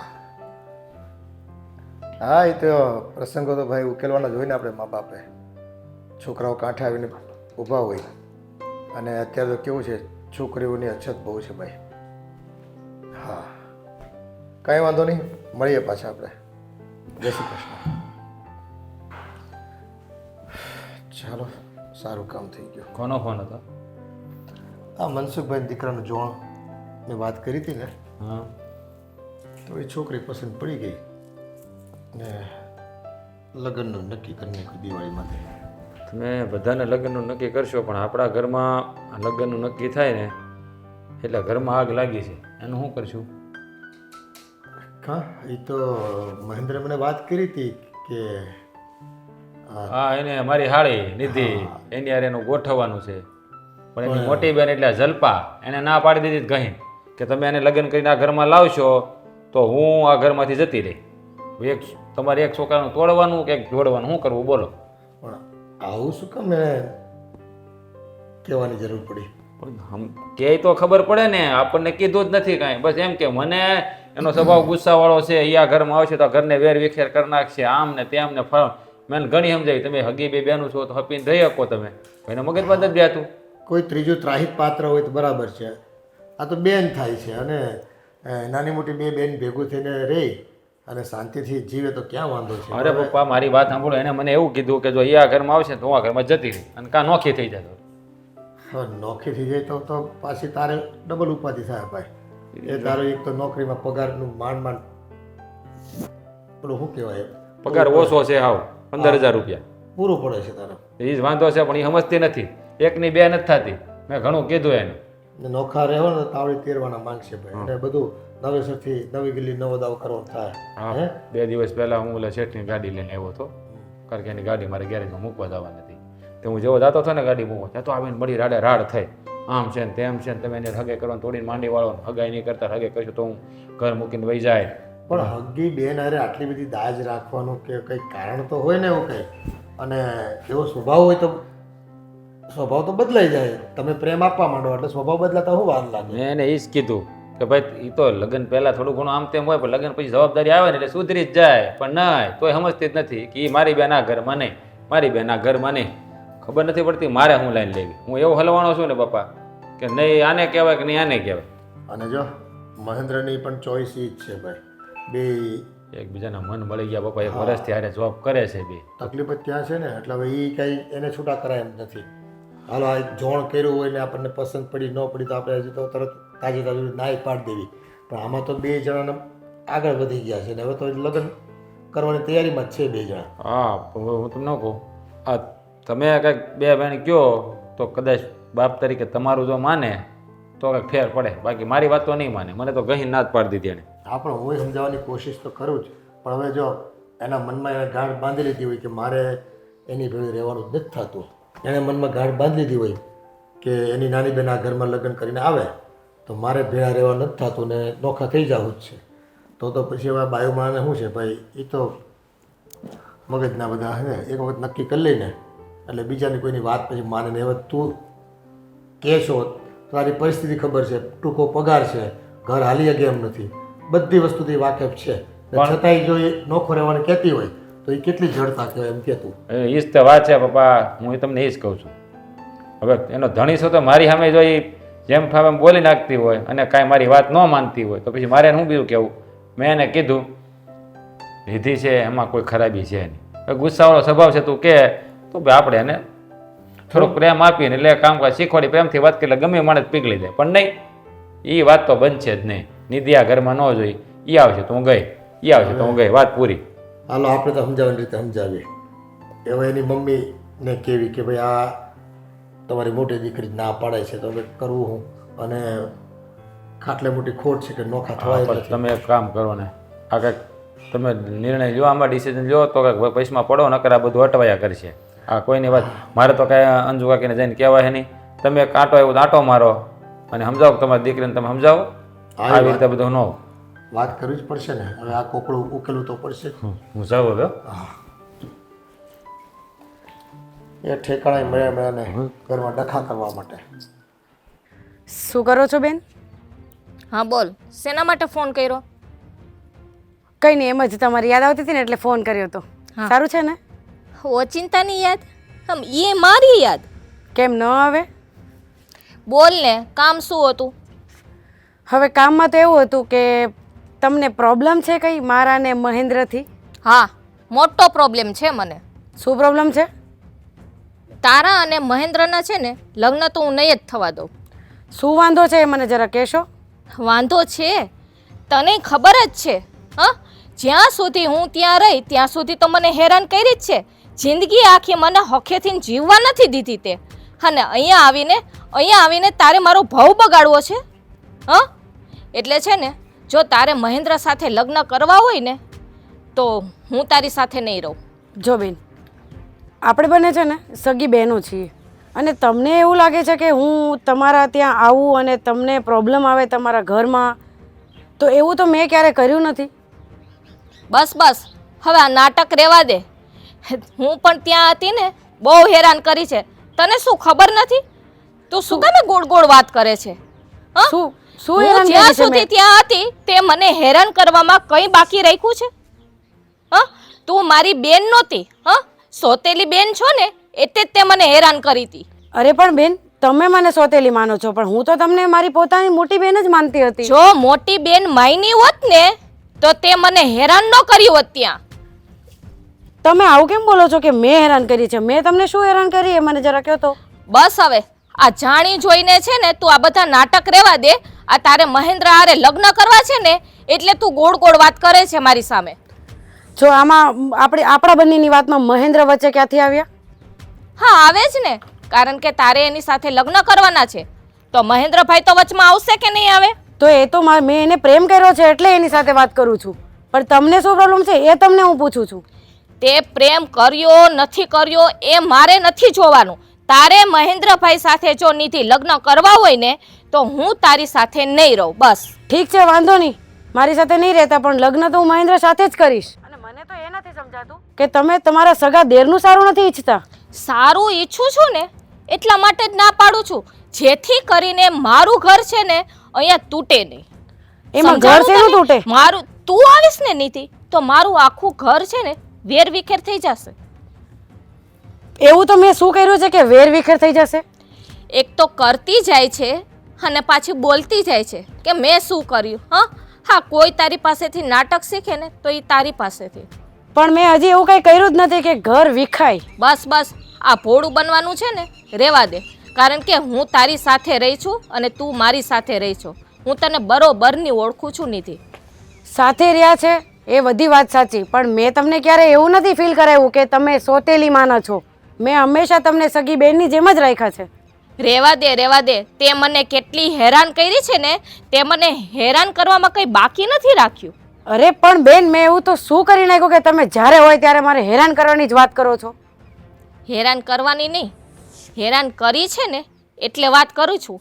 હા, એ તો પ્રસંગો તો ભાઈ ઉકેલવાના જ હોય ને આપણે મા બાપે. છોકરાઓ કાંઠે આવીને ઊભા હોય, અને અત્યારે તો કેવું છે, છોકરીઓની અછત બહુ છે ભાઈ. હા, કાંઈ વાંધો નહીં, મળીએ પાછા આપણે. જય શ્રી કૃષ્ણ. ચાલો, સારું કામ થઈ ગયું. કોનો ફોન હતો? આ મનસુખભાઈ દીકરાનું જોણ મેં વાત કરી હતી ને, હા, તો એ છોકરી પસંદ પડી ગઈ ને લગ્નનું નક્કી કરી નાખ્યું દિવાળી માટે. તમે બધાને લગ્નનું નક્કી કરશો, પણ આપણા ઘરમાં આ લગ્નનું નક્કી થાય ને એટલે ઘરમાં આગ લાગી છે, એનું શું કરશું? હા, એ તો મહેન્દ્ર મને વાત કરી હતી કે હા, એને મારી હાળી નિધિ એની યાર એનું ગોઠવવાનું છે, પણ એની મોટી બેન એટલે જલ્પા એને ના પાડી દીધી ગઈ કે તમે એને લગ્ન કરીને આ ઘરમાં લાવશો તો હું આ ઘરમાંથી જતી રહી. તમારે એક છોકરાનું તોડવાનું કે જોડવાનું, શું કરવું બોલો? પણ આવું શું કામ એને કહેવાની જરૂર પડી? કે તો ખબર પડે ને, આપણને કીધું જ નથી કાંઈ. બસ એમ કે મને એનો સ્વભાવ ગુસ્સાવાળો છે, એ આ ઘરમાં આવશે તો ઘરને વેર વિખેર કરી નાખશે, આમ ને તેમ ને ફળ. મેં ઘણી સમજાવી, તમે હગી બે બેનું છો તો હપીને રહી શકો તમે. એને મગજમાં જ બેતું. કોઈ ત્રીજું ત્રાહિત પાત્ર હોય તો બરાબર છે, આ તો બેન થાય છે, અને નાની મોટી બે બેન ભેગું થઈને રહી અને શાંતિથી જીવે તો ક્યાં વાંધો છે? અરે પપ્પા, મારી વાત સાંભળો. એને મને એવું કીધું કે જો એ આ ઘરમાં આવશે તો હું આ ઘરમાં જતી રહી, અને કાં નોખી થઈ જાય. હવે નોખી થઈ જાય તો પાછી તારે ડબલ ઉપાધિ થાય ભાઈ. એ તારો એક તો નોકરીમાં પગારનું માંડ પેલું શું કહેવાય, પગાર ઓછો છે, હાવ 15,000 રૂપિયા પૂરું પડે છે તારે. એ જ વાંધો છે, પણ એ સમજતી નથી. એકની બે નથી થતી. મેં ઘણું કીધું એને. ને નોખા રહેવો ને તાવડી તેરવાના માંગશે ભાઈ, અને બધું નવેસરથી નવી ગીલી નવો દાવ કરવાનો થાય. હા, 2 દિવસ પહેલા હું ઓલા શેઠની ગાડી લઈને આવ્યો હતો, કારણ કે એની ગાડી મારે ગેરેજમાં મૂકવા જવાની હતી. તો હું જેવો જતો હતો ને ગાડી મૂકવા, ત્યાં તો આવીને મળી રાડે રાડ થઈ, આમ છે ને તેમ છે ને, તમે એને હગે કરવાનું તોડીને માંડી વાળો, હગાઈ નહીં કરતા, હગે કરશું તો હું ઘર મૂકીને વહી જાય. પણ હગી બેન અરે આટલી બધી દાજ રાખવાનું કે કંઈક કારણ તો હોય ને એવું કંઈ. અને એવો સ્વભાવ હોય તો સ્વભાવ તો બદલાઈ જાય. તમે પ્રેમ આપવા માંડો એટલે સ્વભાવ બદલાતા શું વાર લાગે? મેં એને એ જ કીધું કે ભાઈ એ તો લગ્ન પહેલાં થોડું ઘણું આમ તેમ હોય, પણ લગ્ન પછી જવાબદારી આવે ને એટલે સુધરી જ જાય. પણ નહીં, તોય સમજતી જ નથી કે એ મારી બેન આ ઘરમાં નહીં, મારી બેન આ ઘરમાં નહીં. ખબર નથી પડતી મારે હું લાઈન લેવી. હું એવો હલવાનો છું ને પપ્પા કે નહીં આને કહેવાય કે નહીં આને કહેવાય. અને જો મહેન્દ્રની પણ ચોઈસ એ જ છે ભાઈ. બે એકબીજાના મન મળી ગયા પપ્પા. 1 વર્ષથી હારે જોબ કરે છે બે. તકલીફ જ ત્યાં છે ને, એટલે હવે એ કંઈ એને છૂટા કરાય એમ નથી. હાલો, આ જોણ કર્યું હોય ને આપણને પસંદ પડી ન પડી તો આપણે હજી તો તરત તાજી તાજી નાઈ પાડી દેવી. પણ આમાં તો 2 જણાને આગળ વધી ગયા છે ને હવે તો લગ્ન કરવાની તૈયારીમાં જ છે બે જણા. હા હું તમને કહું, આ તમે કંઈક બે બહેન કહો તો કદાચ બાપ તરીકે તમારું જો માને તો કંઈક ફેર પડે, બાકી મારી વાત તો નહીં માને. મને તો ગહી ના જ પાડી દીધી એણે. હા પણ હું સમજાવવાની કોશિશ તો કરું જ, પણ હવે જો એના મનમાં એને ગાંઠ બાંધી લીધી હોય કે મારે એની ભેળે રહેવાનું જ નથી થતું, એણે મનમાં ગાંઠ બાંધી લીધી હોય કે એની નાની બેન આ ઘરમાં લગ્ન કરીને આવે તો મારે ભેળા રહેવાનું નથી થતું ને નોખા થઈ જવું જ છે, તો પછી હવે બાયુમાને શું છે ભાઈ, એ તો મગજના બધા હે એક વખત નક્કી કરી લઈને એટલે બીજાની કોઈની વાત પછી માને નહીં. હવે તું કહેશો તારી પરિસ્થિતિ ખબર છે, ટૂંકો પગાર છે, ઘર હાલી શકે એમ નથી, બધી વસ્તુથી વાકેફ છે, છતાંય જો એ નોખો રહેવાનું કહેતી હોય તો એ કેટલી જડતા કહેવાય એમ કહેતું. એ જ તો વાત છે પપ્પા, હું તમને એ જ કહું છું. હવે એનો ધણી છો તો મારી સામે જો એ જેમ ફાવે એમ બોલી નાખતી હોય અને કાંઈ મારી વાત ન માનતી હોય તો પછી મારે શું બીજું કહેવું. મેં એને કીધું લીધી છે એમાં કોઈ ખરાબી છે નહીં, ગુસ્સાવાળો સ્વભાવ છે તું કે તો ભાઈ આપણે એને થોડોક પ્રેમ આપીને એટલે કામકાજ શીખવાડી પ્રેમથી વાત કરી ગમે માણસ પીગળી જાય, પણ નહીં એ વાત તો બનશે જ નહીં. નિધિ આ ઘરમાં ન જોઈ, એ આવશે તો હું ગઈ, એ આવશે તો હું ગઈ, વાત પૂરી. હાલો આપણે તો સમજાવવાની રીતે સમજાવીએ. હવે એની મમ્મીને કેવી કે ભાઈ આ તમારી મોટી દીકરી ના પાડે છે તો હવે કરવું હું, અને ખાટલે મોટી ખોટ છે કે નોખા થવાય પણ તમે એક કામ કરો ને, આ કંઈક તમે નિર્ણય લો, આમાં ડિસિઝન લો તો કંઈક પૈસામાં પડો, નકર આ બધું અટવાયા કરશે. આ કોઈની વાત મારે તો કાંઈ અંજુ કાકીને જઈને કહેવાય નહીં. તમે એક આંટો એવું આંટો મારો અને સમજાવો તમારી દીકરીને, તમે સમજાવો આવી રીતે બધું ન વાત કરવી જ પડશે ને. હવે આ કોકડું ઉકેલવું તો પડશે. હું જાઉં હવે. એ ઠેકાણે મળ્યા ને ઘરમાં ડખા કરવા માટે. શું કરો છો બેન? હા બોલ, શેના માટે ફોન કર્યો? કંઈ નહીં, એમ જ તમારી યાદ આવતી હતી ને એટલે ફોન કર્યો હતો. હા. સારું છે ને? ઓચિંતાની યાદ? હમ એ મારી યાદ? કેમ ન આવે? બોલ ને, કામ શું હતું? હવે કામમાં તો એવું હતું કે તમને પ્રોબ્લેમ છે કંઈ મારા ને મહેન્દ્રથી? હા, મોટો પ્રોબ્લેમ છે મને. શું પ્રોબ્લેમ છે? તારા અને મહેન્દ્રના છે ને લગ્ન તો હું નહીં જ થવા દઉં. શું વાંધો છે એ મને જરા કહેશો? વાંધો છે, તને ખબર જ છે. હા, જ્યાં સુધી હું ત્યાં રહી ત્યાં સુધી તો મને હેરાન કરી જ છે. જિંદગી આખી મને હખેથી જીવવા નથી દીધી તે, અને અહીંયા આવીને તારે મારો ભાવ બગાડવો છે. હા, એટલે છે ને જો તારે મહેન્દ્ર સાથે લગ્ન કરવા હોય ને તો હું તારી સાથે નહીં રહું. જો બેન, આપણે બંને છે ને સગી બહેનો છીએ, અને તમને એવું લાગે છે કે હું તમારા ત્યાં આવું અને તમને પ્રોબ્લેમ આવે તમારા ઘરમાં, તો એવું તો મેં ક્યારે કર્યું નથી. બસ બસ, હવે આ નાટક રહેવા દે. હું પણ ત્યાં હતી ને બહુ હેરાન કરી છે, તને શું ખબર નથી? તું શું કામે ગોળ ગોળ વાત કરે છે? હા, શું શું હું હેરાન જ્યાં કરી છે સુધી મેં? ત્યાં હતી તે મને હેરાન કરવામાં કંઈ બાકી રાખ્યું છે? હા, તું મારી બેન નહોતી, હા, સોતેલી બેન છો ને એટલે જ તે મને હેરાન કરી હતી. અરે પણ બેન, તમે મને સોતેલી માનો છો, પણ હું તો તમને મારી પોતાની મોટી બેન જ માનતી હતી. જો મોટી બેન માયની હોત ને તો તે મને હેરાન ન કર્યું હોત ત્યાં. તમે આવું કેમ બોલો છો કે મેં હેરાન કરી છે? મેં તમને શું હેરાન કરી એ મને જરા કહો તો. બસ હવે આ જાણી જોઈને છે ને તું આ બધા નાટક રહેવા દે. આ તારે મહેન્દ્ર હારે લગ્ન કરવા છે ને એટલે તું ગોળ ગોળ વાત કરે છે મારી સામે. જો આમાં આપણા બંનેની વાતમાં મહેન્દ્ર વચ્ચે ક્યાંથી આવ્યા? હા, આવે જ ને, કારણ કે તારે એની સાથે લગ્ન કરવાના છે તો મહેન્દ્રભાઈ તો વચમાં આવશે કે નહીં આવે? તો એ તો મેં એને પ્રેમ કર્યો છે એટલે એની સાથે વાત કરું છું, પણ તમને શું પ્રોબ્લેમ છે એ તમને હું પૂછું છું. તે પ્રેમ કર્યો નથી કર્યો એ મારે નથી જોવાનું. તારે મહેન્દ્રભાઈ સાથે જો નિધિ લગ્ન કરવા હોય ને તો હું તારી સાથે નહીં રહું. બસ ઠીક છે, વાંધો નહીં, મારી સાથે નહીં રહેતા, પણ લગ્ન તો હું મહેન્દ્ર સાથે જ કરીશ. અને મને તો એ નથી સમજાતું કે તમે તમારા સગા દેરનું સારું નથી ઈચ્છતા. સારું ઈચ્છું છું ને એટલા માટે જ ના પાડું છું, જેથી કરીને મારું ઘર છે ને અહીંયા તૂટે નહીં. એમાં ઘર શેનું તૂટે? મારું તું આવીશ ને નીતિ તો મારું આખું ઘર છે ને વેર વિખેર થઈ જશે. એવું તો મેં શું કર્યું છે કે વેર વિખેર થઈ જશે? એક તો કરતી જાય છે અને પાછી બોલતી જાય છે કે મેં શું કર્યું. હા, કોઈ તારી પાસેથી નાટક શીખે ને તો એ તારી પાસેથી. પણ મેં હજી એવું કંઈ કર્યું જ નથી કે ઘર વિખાય. બસ બસ, આ ભોળું બનવાનું છે ને રહેવા દે, કારણ કે હું તારી સાથે રહી છું અને તું મારી સાથે રહી છો. હું તને બરોબરની ઓળખું છું નિધિ. સાથે રહ્યા છે એ બધી વાત સાચી, પણ મેં તમને ક્યારે એવું નથી ફીલ કરાવ્યું કે તમે સોતેલી માના છો. મેં હંમેશા તમને સગી બહેનની જેમ જ રાખ્યા છે. રેવા દે તે મને કેટલી હેરાન કરી છે ને, તે મને હેરાન કરવામાં કંઈ બાકી નથી રાખ્યું. અરે પણ બેન, મેં એવું તો શું કરી નાખ્યું કે તમે જ્યારે હોય ત્યારે મારે હેરાન કરવાની જ વાત કરો છો? હેરાન કરવાની નહીં, હેરાન કરી છે ને એટલે વાત કરું છું.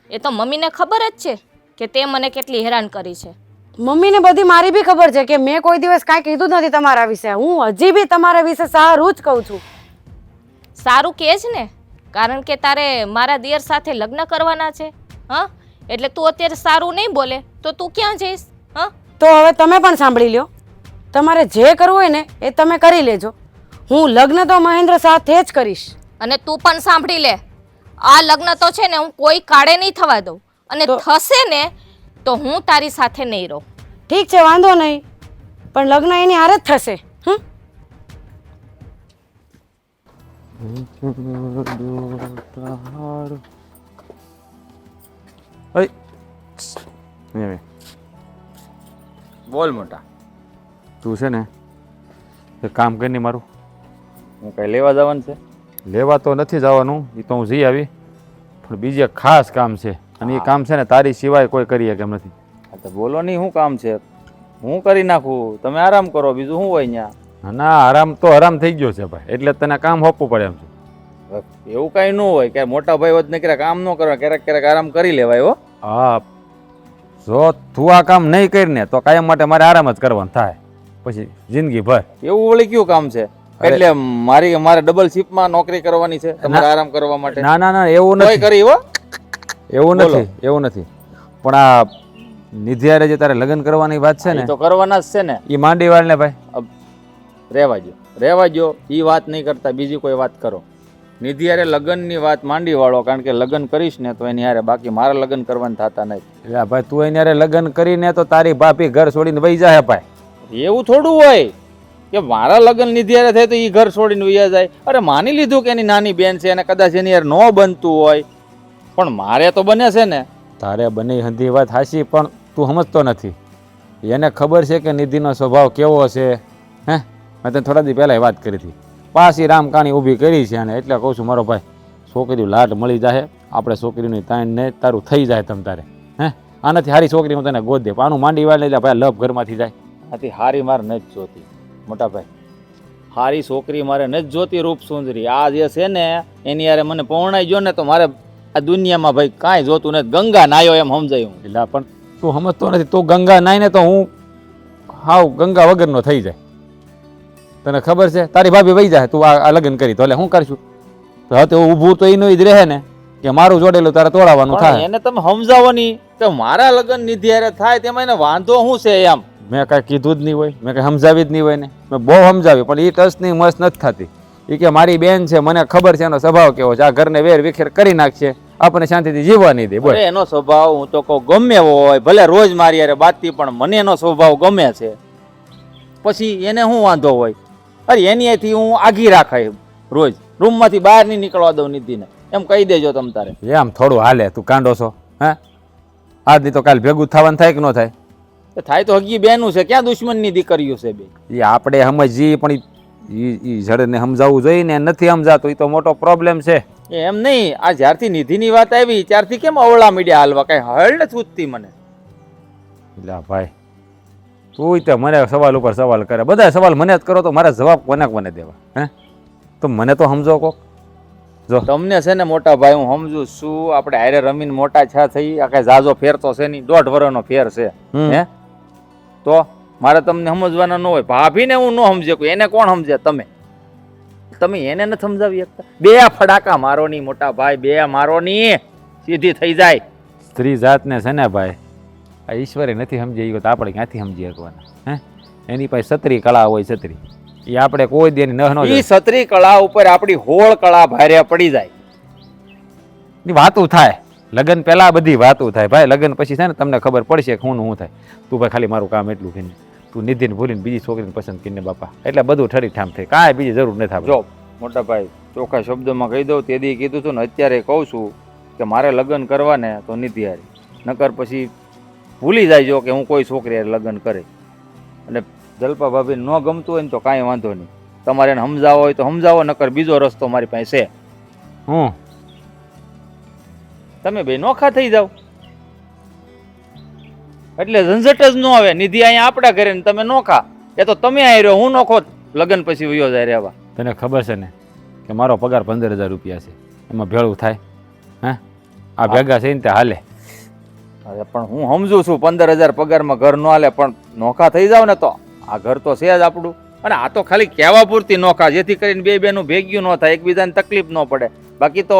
એ તો મમ્મીને ખબર જ છે કે તે મને કેટલી હેરાન કરી છે. મમ્મીને બધી મારી બી ખબર છે કે મેં કોઈ દિવસ કાંઈ કીધું જ નથી તમારા વિશે. હું હજી બી તમારા વિશે સારું જ કહું છું. સારું કહે જ ને, કારણ કે તારે મારા દિયર સાથે લગ્ન કરવાના છે. હા, એટલે તું અત્યારે સારું નહીં બોલે તો તું ક્યાં જઈશ? હા, તો હવે તમે પણ સાંભળી લ્યો. તમારે જે કરવું હોય ને એ તમે કરી લેજો. હું લગ્ન તો મહેન્દ્ર સાથે જ કરીશ. અને તું પણ સાંભળી લે, આ લગ્ન તો છે ને હું કોઈ કાળે નહીં થવા દઉં, અને થશે ને તો હું તારી સાથે નહીં રહું. ઠીક છે, વાંધો નહીં, પણ લગ્ન એની હારે જ થશે. બોલ મોટા. તું છે ને એક કામ કરીને મારું, હું કઈ લેવા જવાનું છે? લેવા તો નથી જવાનું, એ તો હું જઈ આવી, પણ બીજું એક ખાસ કામ છે, અને એ કામ છે ને તારી સિવાય કોઈ કરી શકે એમ નથી. હા તો બોલો નહીં, શું કામ છે? હું કરી નાખું, તમે આરામ કરો, બીજું શું હોય અહીંયા? ના, આરામ તો આરામ થઈ ગયો છે ભાઈ, એટલે તને કામ હોપવું પડે એમ છે. એવું કઈ ન હોય કે મોટા ભાઈ વધ ક્યારેક કામ ન કરવા, ક્યારેક ક્યારેક આરામ કરી લેવાય. હો હા, જો તું આ કામ નહીં કરીને તો કાયમ માટે મારે આરામ જ કરવાનું થાય પછી જિંદગી ભર. એવું વળી કયું કામ છે? એટલે મારે ડબલ શિફ્ટમાં નોકરી કરવાની છે તમારે આરામ કરવા માટે? ના ના ના, એવું કોઈ નથી, કરી હો, એવું નથી, એવું નથી. પણ આ નિધિ હારે જે તારે લગ્ન કરવાની વાત છે ને, તો કરવાના જ છે ને. એ માંડી વાળ ને ભાઈ. રહેવા જો, એ વાત નહીં કરતા, બીજી કોઈ વાત કરો. નિધિ હારે લગ્નની વાત માંડી વાળો, કારણ કે લગ્ન કરીશ ને તો એની હારે, બાકી મારા લગ્ન કરવાના થતા નહીં. એટલે ભાઈ તું એની હારે લગ્ન કરીને તો તારી ભાભી ઘર છોડીને વહી જાય ભાઈ. એવું થોડું હોય કે મારા લગ્ન નિધિ હારે થાય તો એ ઘર છોડીને વહી જાય. અરે માની લીધું કે એની નાની બેન છે અને કદાચ એની હારે ન બનતું હોય, પણ મારે તો બને છે ને. તારે બની હંધી વાત હાચી, પણ તું સમજતો નથી. એને ખબર છે કે નિધિનો સ્વભાવ કેવો છે. હે, મેં તને થોડા દી પહેલાં વાત કરી હતી, પાછી રામકાણી ઊભી કરી છે, અને એટલે કહું છું મારો ભાઈ, છોકરીનું લાટ મળી જાય, આપણે છોકરીની તાણ ને તારું થઈ જાય તમ તારે. હે, આનાથી સારી છોકરી હું તને ગોદ દે, પણ આનું માંડી વાળ એટલે ભાઈ લપ ઘરમાંથી જાય. આથી હારી મારે નથી જોતી મોટા ભાઈ, હારી છોકરી મારે નથી જોતી, રૂપ સુંદરી. આ જે છે ને એની હારે મને પૌણાઈ ગયો ને તો મારે આ દુનિયામાં ભાઈ કાંઈ જોતું નથી. ગંગા નાયો એમ સમજાયું. એટલે પણ તું સમજતો નથી, તું ગંગા નાય ને તો હું હાવ ગંગા વગરનો થઈ જાય. તને ખબર છે, તારી ભાભી વહી જાય, તું આ લગ્ન કરી તો એટલે શું કરશું? તો હવે તો ઊભું તો એનું જ રહે ને કે મારું જોડેલું તારે તોડાવવાનું થાય. એને તમે સમજાવો નહીં કે મારા લગ્ન નિધિ હારે થાય તેમાં એને વાંધો શું છે એમ. મેં કાંઈ કીધું જ નહીં હોય, મેં કાંઈ સમજાવી જ નહીં હોય ને, મેં બહુ સમજાવી, પણ એ ટચની મસ્ત નથી થતી. એ કે મારી બેન છે, મને ખબર છે એનો સ્વભાવ કેવો છે, આ ઘરને વેર વિખેર કરી નાખશે, આપણને શાંતિથી જીવવા નહીં દે. બોલ, એનો સ્વભાવ હું તો કહું ગમે એવો હોય, ભલે રોજ મારી હારે બાતતી, પણ મને એનો સ્વભાવ ગમે છે. પછી એને શું વાંધો હોય? અરે એની અહીંથી હું આગી રાખાય, રોજ રૂમમાંથી બહાર નહીં નીકળવા દઉં નિધિને, એમ કહી દેજો તમ તારે. એમ થોડું હાલે, તું કાંડો છો? હે, આજની તો કાલ ભેગું થવાનું થાય કે ન થાય? થાય તો હગી બેનું છે, ક્યાં દુશ્મનની દીકરીઓ છે બે? એ આપણે સમજીએ, પણ એ જડને સમજાવવું જોઈએ ને, નથી સમજાતું, એ તો મોટો પ્રોબ્લેમ છે. એમ નહીં, આ જ્યારથી નિધિની વાત આવી ત્યારથી કેમ અવળા મીડિયા હાલવા, કઈ હળ નથી ઉઠતી મને. એટલે ભાઈ તું તે મને સવાલ ઉપર સવાલ કરે, બધા સવાલ મને જ કરો તો મારા જવાબ કોને દેવા? હે, તો મને તો સમજો કોક. જો તમને છે ને મોટા ભાઈ હું સમજુ છું, આપણે હારે રમીને મોટા છા થઈ, આ કઈ ઝાઝો ફેર તો છે નહીં, 1.5 વર્ષનો ફેર છે. હે, તો મારે તમને સમજવાના ન હોય. ભાભીને હું ન સમજે કોઈ, એને કોણ સમજે? તમે એને નથી સમજાવી શકતા? બે ફડાકા મારો ની મોટા ભાઈ, બે મારો ની, સીધી થઈ જાય. સ્ત્રી જાતને છે ને ભાઈ, આ ઈશ્વરે નથી સમજી ગયો તો આપણે ક્યાંથી સમજી શકવાના? હે, એની પાસે સત્રી કળા હોય, સત્રી, એ આપણે કોઈ દેની ન ઈ સત્રી કળા ઉપર આપણી હોળ કળા ભારે પડી જાય. ની વાતું થાય, લગ્ન પહેલા બધી વાતું થાય ભાઈ, લગ્ન પછી છે ને તમને ખબર પડશે કે શું થાય. તું ભાઈ ખાલી મારું કામ એટલું કરીને, તું નિધિને ભૂલીને બીજી છોકરીને પસંદ કરીને બાપા, એટલે બધું ઠરી ઠામ થાય, કાંઈ બીજી જરૂર નથી થાય. જો મોટા ભાઈ ચોખ્ખા શબ્દોમાં કહી દઉં, તે દી કીધું હતું ને, અત્યારે કહું છું કે મારે લગ્ન કરવા ને તો નિધિ હારી, નકર પછી ભૂલી જાય જો કે હું કોઈ છોકરી હારે લગ્ન કરે. અને જલપા ભાભી ન ગમતું હોય ને તો કાંઈ વાંધો નહીં, તમારે એને સમજાવો હોય તો સમજાવો, નકર બીજો રસ્તો મારી પાસે છે. હું તમે બે નોખા થઈ જાઓ એટલે ઝંઝટ જ ન આવે. નિધિ અહીંયા આપણા ઘરે ને તમે નોખા, એ તો તમે અહીં રહ્યો, હું નોખો લગ્ન પછી વયો જાય રહેવા. તને ખબર છે ને કે મારો પગાર 15,000 રૂપિયા છે, એમાં ભેળું થાય? હે, આ ભેગા છે ને તે હાલે. અરે પણ હું સમજુ છું 15,000 પગારમાં ઘર ન હાલે, પણ નોખા થઈ જાવ ને તો આ ઘર તો છે જ આપણું. અને આ તો ખાલી કહેવા પૂરતી નોખા, જેથી કરીને બે બેનું ભેગ્યું ન થાય, એકબીજાને તકલીફ ન પડે. બાકી તો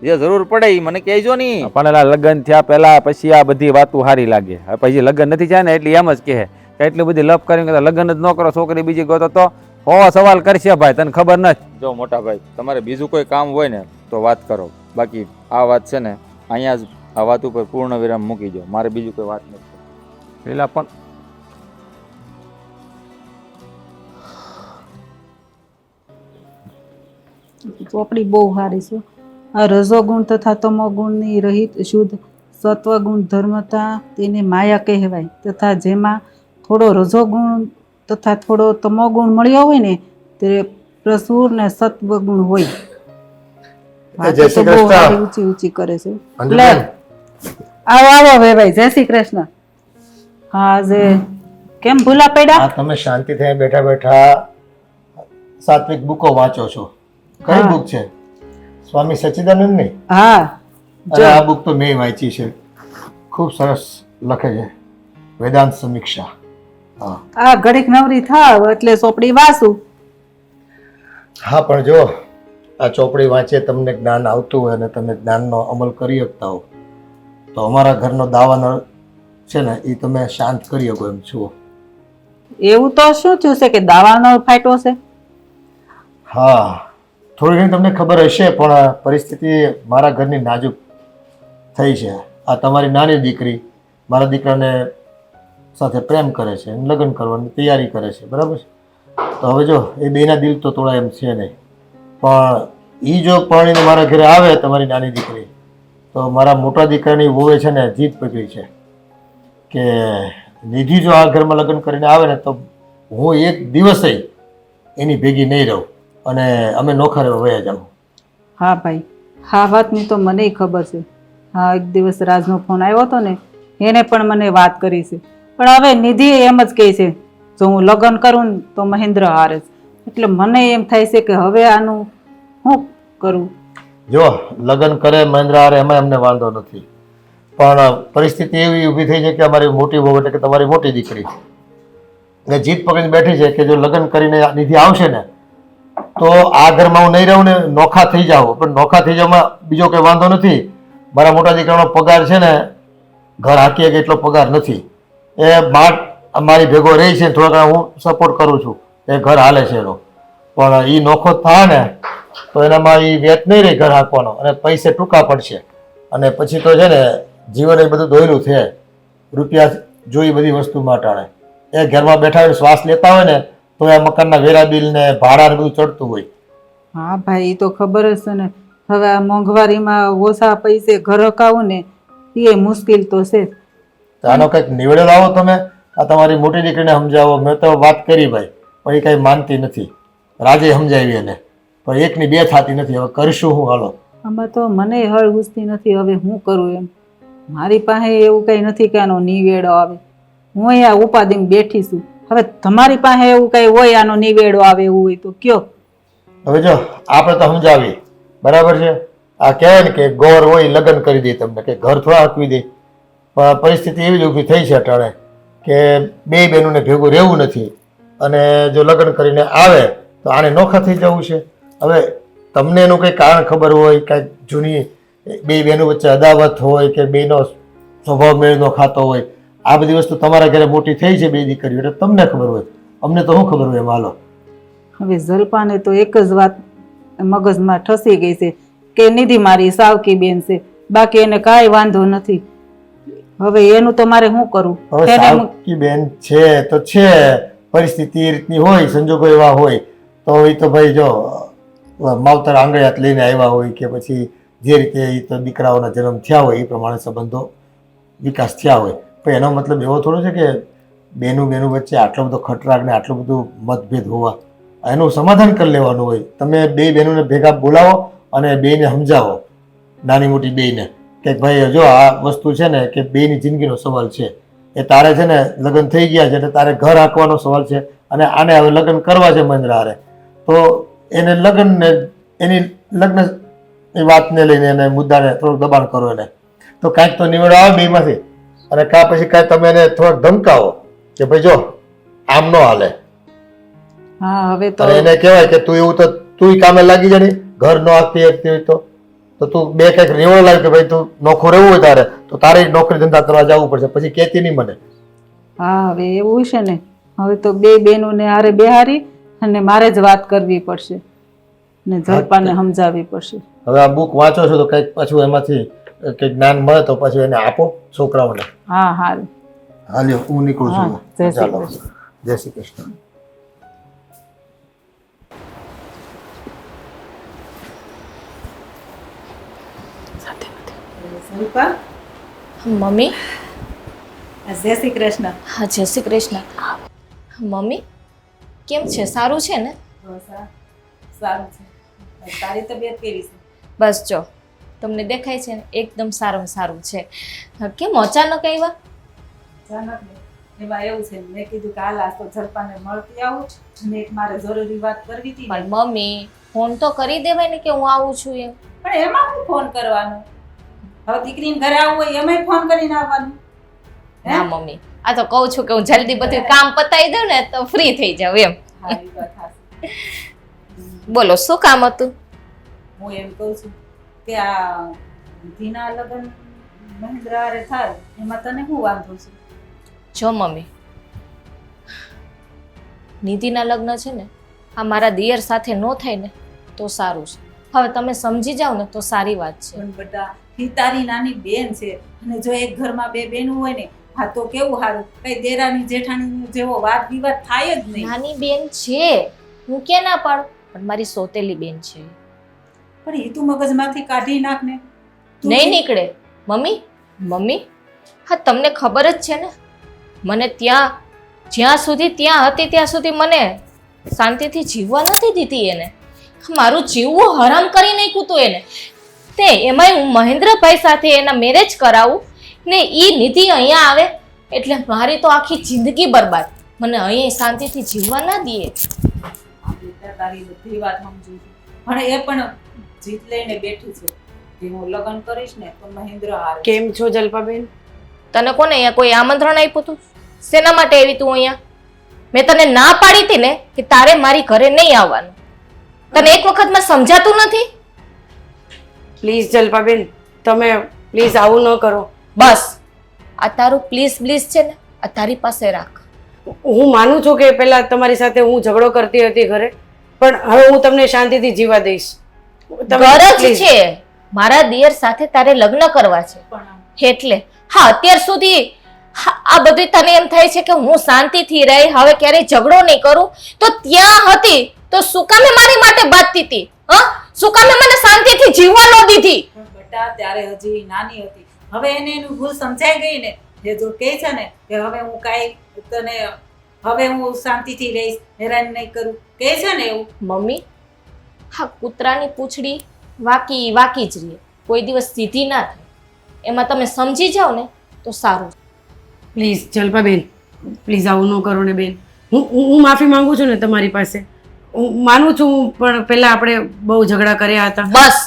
જે જરૂર પડે એ મને કહેજો નહીં. પણ એલા લગ્ન થયા પહેલા પછી આ બધી વાતો સારી લાગે, હવે પછી લગ્ન નથી થયા ને એટલે એમ જ કહે કે એટલી બધી લપ કરીને લગ્ન જ ન કરો, છોકરી બીજી ગોતો તો હો સવાલ કરશે ભાઈ, તને ખબર નથી? જો મોટા ભાઈ, તમારે બીજું કોઈ કામ હોય ને તો વાત કરો, બાકી આ વાત છે ને અહીંયા જ આ વાત ઉપર પૂર્ણ વિરામ મૂકી દો. મારે બીજું કોઈ વાત નથી. પેલા પણ ચોપડી બહુ સારી છે. આ રજોગુણ તથા તમોગુણની રહિત શુદ્ધ સત્વગુણ ધર્મતા તેને માયા કહેવાય, તથા જેમાં થોડો રજોગુણ તથા થોડો તમોગુણ મળ્યો હોય ને તે પ્રસુર ને સત્વગુણ હોય. જય શ્રી વાતો તો બહુ કૃષ્ણ. સારી ઊંચી ઊંચી કરે છે. અંજુબેન, આવો આવો ભાઈ, જય શ્રી કૃષ્ણ. હા જે કેમ ભૂલા પડ્યા? આ તમે શાંતિથી બેઠા બેઠા સાત્વિક બુકો વાંચો છો. કઈ હા. બુક છે? સ્વામી સચ્ચિદાનંદ ની? હા અરે આ બુક તો મેં વાંચી છે, ખૂબ સરસ લખે છે, વેદાંત સમીક્ષા. હા આ ઘડીક નવરી થાવ એટલે ચોપડી વાંચું. હા, પણ જો આ ચોપડી વાંચે તમને જ્ઞાન આવતું હોય અને તમે જ્ઞાનનો અમલ કરી શકતા હો તો અમારા ઘરનો દાવાનો છે ને એ તમે શાંત કરી શકો એમ છો. એવું તો શું થયું છે કે દાવાનો ફાટ્યો છે? હા, થોડી ઘણી તમને ખબર હશે, પણ પરિસ્થિતિ મારા ઘરની નાજુક થઈ છે. આ તમારી નાની દીકરી મારા દીકરાને સાથે પ્રેમ કરે છે, એને લગ્ન કરવાની તૈયારી કરે છે, બરાબર છે? તો હવે જો એ બેના દિલ તો તોડા એમ છે નહીં, પણ એ જો પરણીને મારા ઘરે આવે તમારી નાની દીકરી, તો મારા મોટા દીકરાની વહુએ છે ને જીદ પકડી છે કે નિધિ જો આ ઘરમાં લગ્ન કરીને આવે ને તો હું એક દિવસે એની ભેગી નહીં રહું અને અમે નોખા રહેવા વયા જાઉં. હા ભાઈ, હા વાતની તો મને ખબર છે. હા, એક દિવસ રાજનો ફોન આવ્યો હતો ને, એને પણ મને વાત કરી છે. પણ હવે નિધિ એમ જ કહે છે જો હું લગ્ન કરું ને તો મહેન્દ્ર હારે જ. એટલે મને એમ થાય છે કે હવે આનું શું કરું? જો લગ્ન કરે મહેન્દ્ર હારે એમાં અમને વાંધો નથી, પણ પરિસ્થિતિ એવી ઊભી થઈ છે કે અમારી મોટી વહુ એટલે કે તમારી મોટી દીકરી ને જીદ પકડીને બેઠી છે કે જો લગ્ન કરીને નિધિ આવશે ને તો આ ઘરમાં હું નહીં રહું ને નોખા થઈ જાઉં. પણ નોખા થઈ જવામાં બીજો કંઈ વાંધો નથી, મારા મોટા દીકરાનો પગાર છે ને ઘર હાંકીએ કે એટલો પગાર નથી, એ મારી ભેગો રહી છે, થોડા ઘણા હું સપોર્ટ કરું છું, એ ઘર હાલે છે એનો. પણ એ નોખો થાય ને તો એનામાં એ વેત નહીં રહે ઘર હાંકવાનો, અને પૈસે ટૂંકા પડશે, અને પછી તો છે ને જીવન એ બધું દોયલું છે, રૂપિયા જોઈ બધી વસ્તુ માટાણે. એ ઘરમાં બેઠા હોય શ્વાસ લેતા હોય ને તો એ મકાનના વેરા બિલ ને ભાડા ને બધું ચડતું હોય. હા ભાઈ, એ તો ખબર જ છે ને. હવે આ મોંઘવારીમાં ઓછા પૈસે ઘર હકાવું ને એ મુશ્કેલ તો છે જ. તો આનો કંઈક નિવેડો લાવો તમે. આ તમારી મોટી દીકરીને સમજાવો. મેં તો વાત કરી ભાઈ, પણ એ કંઈ માનતી નથી. રાજે સમજાવી એને, પણ એકની બે થતી નથી. હવે કરીશું હું? હાલો. આમાં તો મને હળ ગુજતી નથી હવે હું કરું એમ. મારી પાસે એવું કંઈ નથી કે આનો નિવેડો આવે. હું અહીંયા ઉપાધિમાં બેઠી છું. હવે તમારી પાસે એવું કંઈ હોય આનો નિવેડો આવે એવું હોય તો કયો. હવે જો આપણે તો સમજાવીએ, બરાબર છે? આ કહેવાય ને કે ગોર હોય લગ્ન કરી દે તમને, કે ઘર થોડા આપવી દે. પણ પરિસ્થિતિ એવી જ ઊભી થઈ છે અટાણે કે બે બહેનોને ભેગું રહેવું નથી, અને જો લગ્ન કરીને આવે તો આને નોખા થઈ જવું છે. હવે તમને એનું કંઈ કારણ ખબર હોય, કાંઈક જૂની બે બહેનો વચ્ચે અદાવત હોય કે બેનો સ્વભાવ મેળ ન ખાતો હોય, આ બધી વસ્તુ તમારા ઘરે મોટી થઈ છે બે દીકરીઓ, એટલે તમને ખબર હોય, અમને તો શું ખબર હોય? એમ હાલો. હવે જલપાને તો એક જ વાત મગજમાં ઠસી ગઈ છે કે નિધિ મારી સાવકી બેન છે, બાકી એને કાંઈ વાંધો નથી. હવે એનું તો મારે શું કરવું? હવે એને સાવકી બેન છે તો છે, પરિસ્થિતિ એ રીતની હોય, સંજોગો એવા હોય, તો એ તો ભાઈ જો માવતર આંગળિયાત લઈને આવ્યા હોય કે પછી જે રીતે એ તો દીકરાઓના જન્મ થયા હોય એ પ્રમાણે સંબંધો વિકાસ થયા હોય. પણ એનો મતલબ એવો થોડો છે કે બેનું વચ્ચે આટલો બધો ખટરાગ ને આટલું બધું મતભેદ હોવા એનું સમાધાન કરી લેવાનું હોય. તમે બે બહેનોને ભેગા બોલાવો અને બેને સમજાવો, નાની મોટી બેને, કે ભાઈ જો આ વસ્તુ છે ને કે બેની જિંદગીનો સવાલ છે, એ તારે છે ને લગ્ન થઈ ગયા છે એટલે તારે ઘર હાંકવાનો સવાલ છે અને આને હવે લગ્ન કરવા છે મહેન્દ્ર હારે, તો એને લગ્નને એની લગ્ન એ વાતને લઈને એને મુદ્દાને થોડુંક દબાણ કરો એને, તો કાંઈક તો નિવેડો આવે બેમાંથી. અને કાં પછી કાંઈ તમે એને થોડાક ધમકાવો કે ભાઈ જો આમ ન હાલે. હા હવે તો અને એને કહેવાય કે તું એવું તો તું કામે લાગી જાય, ઘર ન આપતી હોય તો તું બે કંઈક નિવડો લાગે કે ભાઈ તું નોખું રહેવું હોય તારે તો તારે નોકરી ધંધા કરવા જવું પડશે, પછી કહેતી નહીં મને. હા હવે એવું છે ને, હવે તો બે બહેનોને હારે બેહારી અને મારે જ વાત કરવી પડશે ને જલપાને સમજાવવી પડશે. હવે આ બુક વાંચો છો તો કંઈક પાછું એમાંથી કંઈક જ્ઞાન મળે તો પછી એને આપો છોકરાઓને. હા હાલ હાલ્યો હું નીકળું છું. હા, જય શ્રી ચાલો, કૃષ્ણ. જય શ્રી કૃષ્ણ. જલપા, મમ્મી જય શ્રી કૃષ્ણ. હા જય શ્રી કૃષ્ણ. મમ્મી કેમ છે? સારું છે ને? સારું છે. તારી તબિયત કેવી છે? બસ જો તમને દેખાય છે ને એકદમ સારામાં સારું છે. કેમ અચાનક આવ્યા? અચાનક ને એમાં એવું છે મેં કીધું કે હાલ આજ તો જલપાને મળતી આવું અને એક મારે જરૂરી વાત કરવી હતી ને. પણ મમ્મી ફોન તો કરી દેવાય ને કે હું આવું છું એમ. પણ એમાં હું ફોન કરવાનો? હવે દીકરીને ઘરે આવવું હોય એમાંય ફોન કરીને આવવાનું? ના મમ્મી આ તો કહું છું કે હું જલ્દી બધું કામ પતાવી દઉં ને તો ફ્રી થઈ જાઉં એમ. હા એ વાત સાચી. બોલો શું કામ હતું? હું એમ કહું છું કે આ ધીના લગ્ન મહેન્દ્ર હારે થાય એમાં તને શું વાંધો છે? જો મમ્મી નિધિના લગ્ન છે ને આ મારા દિયર સાથે ન થાય ને તો સારું છે. હવે તમે સમજી જાઓ ને તો સારી વાત છે. પણ બેટા ઈ તારી નાની બેન છે અને જો એક ઘરમાં બે બેન હોય ને હા તો કેવું સારું, કઈ દેરાની જેઠાણી જેવો વાદ વિવાદ થાય જ નહીં. નાની બેન છે હું કે ના પાડું, પણ મારી સોતેલી બેન છે. પણ એ તું મગજમાંથી કાઢી નાખ ને. તું નહીં નીકળે મમ્મી. મમ્મી હા તમને ખબર જ છે ને મને જ્યાં સુધી ત્યાં હતી ત્યાં સુધી મને શાંતિથી જીવવા નથી દીધી એને. મારું જીવવું હરામ કરી નાખ્યું તું એને. તે એમાંય હું મહેન્દ્રભાઈ સાથે એના મેરેજ કરાવું ને એ નિધિ અહીંયા આવે એટલે મારી તો આખી જિંદગી બરબાદ. મને અહીંયા શાંતિથી જીવવા ના દે. આ બેટા તારી બધી વાત સમજુ છું પણ એ પણ જીત લઈને બેઠી છે કે હું લગ્ન કરીશ ને તો મહેન્દ્ર હારે. કેમ છો જલ્પાબેન? તને કોને અહીંયા કોઈ આમંત્રણ આપ્યું હતું? શેના માટે આવી તું અહીંયા? મેં તને ના પાડી હતી ને કે તારે મારી ઘરે નહીં આવવાનું. તને એક વખતમાં સમજાતું નથી? પ્લીઝ જલ્પાબેન તમે પ્લીઝ આવું ન કરો. બસ આ તારું પ્લીઝ પ્લીઝ છે ને આ તારી પાસે રાખ. હું માનું છું કે પહેલા તમારી સાથે હું ઝઘડો કરતી હતી ઘરે, પણ હવે હું તમને શાંતિથી જીવા દઈશ. ગરજ please. છે મારા દિયર સાથે તારે લગ્ન કરવા છે એટલે હા અત્યાર સુધી આ બધું તને એમ થાય છે કે હું શાંતિથી રહી હવે ક્યારેય ઝઘડો નહીં કરું, તો ત્યાં હતી તો શું કામે મારી માટે બાંધતી હતી? હા શું કામે મને શાંતિથી જીવવા ન દીધી? પણ બેટા ત્યારે હજી નાની હતી, હવે એને એનું ભૂલ સમજાઈ ગઈ ને. એ જો કહે છે ને કે હવે હું કાંઈ તને હવે હું શાંતિથી રહીશ, હેરાન નહીં કરું, કહે છે ને એવું. મમ્મી હા કૂતરાની પૂંછડી વાકી વાકી જ રહે, કોઈ દિવસ સીધી ના થાય. એમાં તમે સમજી જાઓ ને તો સારું. પ્લીઝ જલ્પાબેન પ્લીઝ આવું ન કરો ને બેન. હું માફી માંગુ છું ને તમારી પાસે. હું માનું છું પણ પહેલા આપણે બહુ ઝઘડા કર્યા હતા. બસ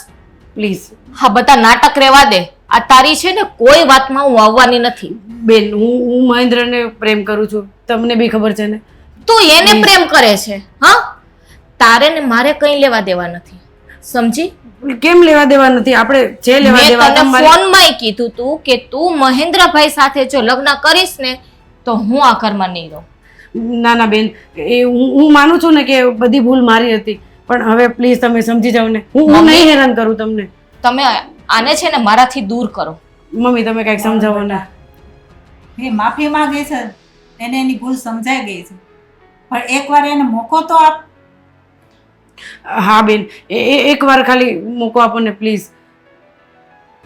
પ્લીઝ હા બધા નાટક રહેવા દે. આ તારી છે ને કોઈ વાતમાં હું આવવાની નથી. બેન હું મહેન્દ્રને પ્રેમ કરું છું, તમને બી ખબર છે ને. તું એને પ્રેમ કરે છે? હા તારે ને મારે કઈ લેવા દેવા નથી, સમજી? કેમ લેવા દેવા નથી? આપણે જે લેવા દેવા મેં તને તમારે- ફોનમાંય કીધું તું કે તું મહેન્દ્રભાઈ સાથે જો લગ્ન કરીશ ને તો હું આ ઘરમાં નહીં રહું. ના ના બેન એ હું માનું છું ને કે બધી ભૂલ મારી હતી, પણ હવે પ્લીઝ તમે સમજી જાઓ ને. હું નહીં હેરાન કરું તમને. તમે આને છે ને મારાથી દૂર કરો. મમ્મી તમે કંઈક સમજાવો ને. એ માફી માંગે છે, એને એની ભૂલ સમજાઈ ગઈ છે, પણ એકવાર એને મોકો તો આપ. હા બેન એકવાર ખાલી મોકો આપો ને પ્લીઝ.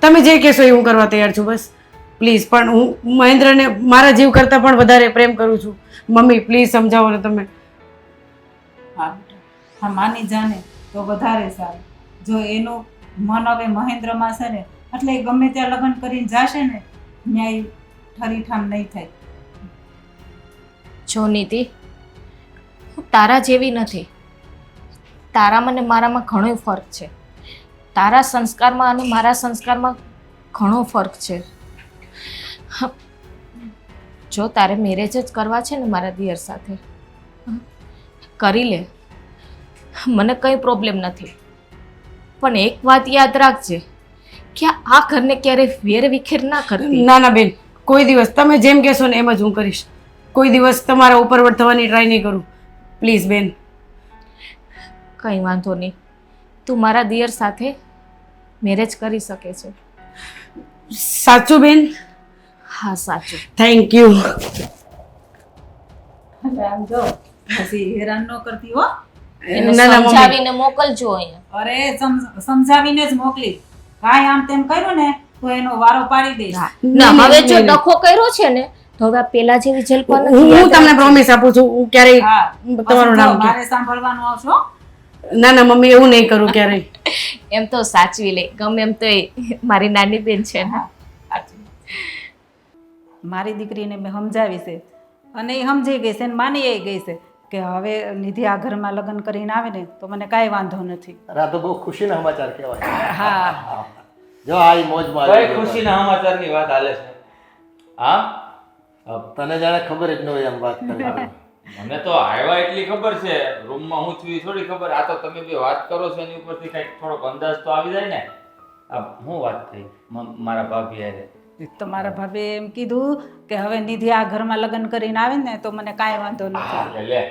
તમે જે કહેશો એ હું કરવા તૈયાર છું. બસ પ્લીઝ. પણ હું મહેન્દ્રને મારા જીવ કરતાં પણ વધારે પ્રેમ કરું છું. મમ્મી પ્લીઝ સમજાવો ને તમે. હા બેટા, હા માની જાને તો વધારે સારું. જો એનું મન હવે મહેન્દ્રમાં છે ને એટલે એ ગમે ત્યાં લગ્ન કરીને જાશે ને ન્યાય ઠરીઠામ નહીં થાય. જો નીતિ, હું તારા જેવી નથી. તારામાં અને મારામાં ઘણો ફરક છે. તારા સંસ્કારમાં અને મારા સંસ્કારમાં ઘણો ફરક છે. જો તારે મેરેજ જ કરવા છે ને મારા દિયર સાથે, કરી લે, મને કંઈ પ્રોબ્લેમ નથી. પણ એક વાત યાદ રાખજે કે આ ઘરને ક્યારેય વેર વિખેર ના કરતી. ના ના બેન, કોઈ દિવસ તમે જેમ કહેશો ને એમ જ હું કરીશ. કોઈ દિવસ તમારા ઉપરવટ થવાની ટ્રાય નહીં કરું. પ્લીઝ બેન. કંઈ વાંધો નહીં, તું મારા દિયર સાથે મેરેજ કરી શકે છે. સાચું બેન? હા સાચું. Thank you. એટલે આમ જો પછી હેરાન ન કરતી હો. એને ના, ના, મમ્મી. સમજાવીને મોકલજો અહીંયા. અરે સમજાવીને જ મોકલી. કાંઈ આમ તેમ કર્યું ને તો એનો વારો પાડી દઈશ. ના, હવે જો ડખો કર્યો છે ને તો હવે આ પેલા જેવી જલપા નથી. હું યાદ તમને રાખજે. પ્રોમિસ આપું છું, હું ક્યારેય હા તમારું પછી નામ જો મારે સાંભળવાનું આવશો. ના ના મમ્મી, એવું નહીં કરું ક્યારેય. એમ તો સાચવી લે, ગમે એમ તો એ મારી નાની બેન છે ને. મારી દીકરીને મેં સમજાવી છે અને એ સમજી ગઈ છે ને માની ગઈ છે કે હવે નિધિ આ ઘરમાં લગ્ન કરીને આવે ને તો મને કાંઈ વાંધો નથી. અરે આ તો બહુ ખુશીના સમાચાર કહેવાય. હા જો આ મોજમાં કઈ આવી ગયો. ખુશીના સમાચારની વાત હાલે છે? હા, તને જાણે ખબર જ ન હોય એમ વાત કરે. મને તો આવ્યા એટલી ખબર છે, રૂમમાં હું છું એ થોડી ખબર. આ તો તમે બે વાત કરો છો એની ઉપરથી કઈક થોડોક અંદાજ તો આવી જાય ને. આ હું વાત થઈ મારા ભાભી હારે? તમારા ભાભીએ એમ કીધું કે હવે નિધિ આ ઘરમાં લગ્ન કરીને આવે ને તો મને કાંઈ વાંધો નથી. હા, લે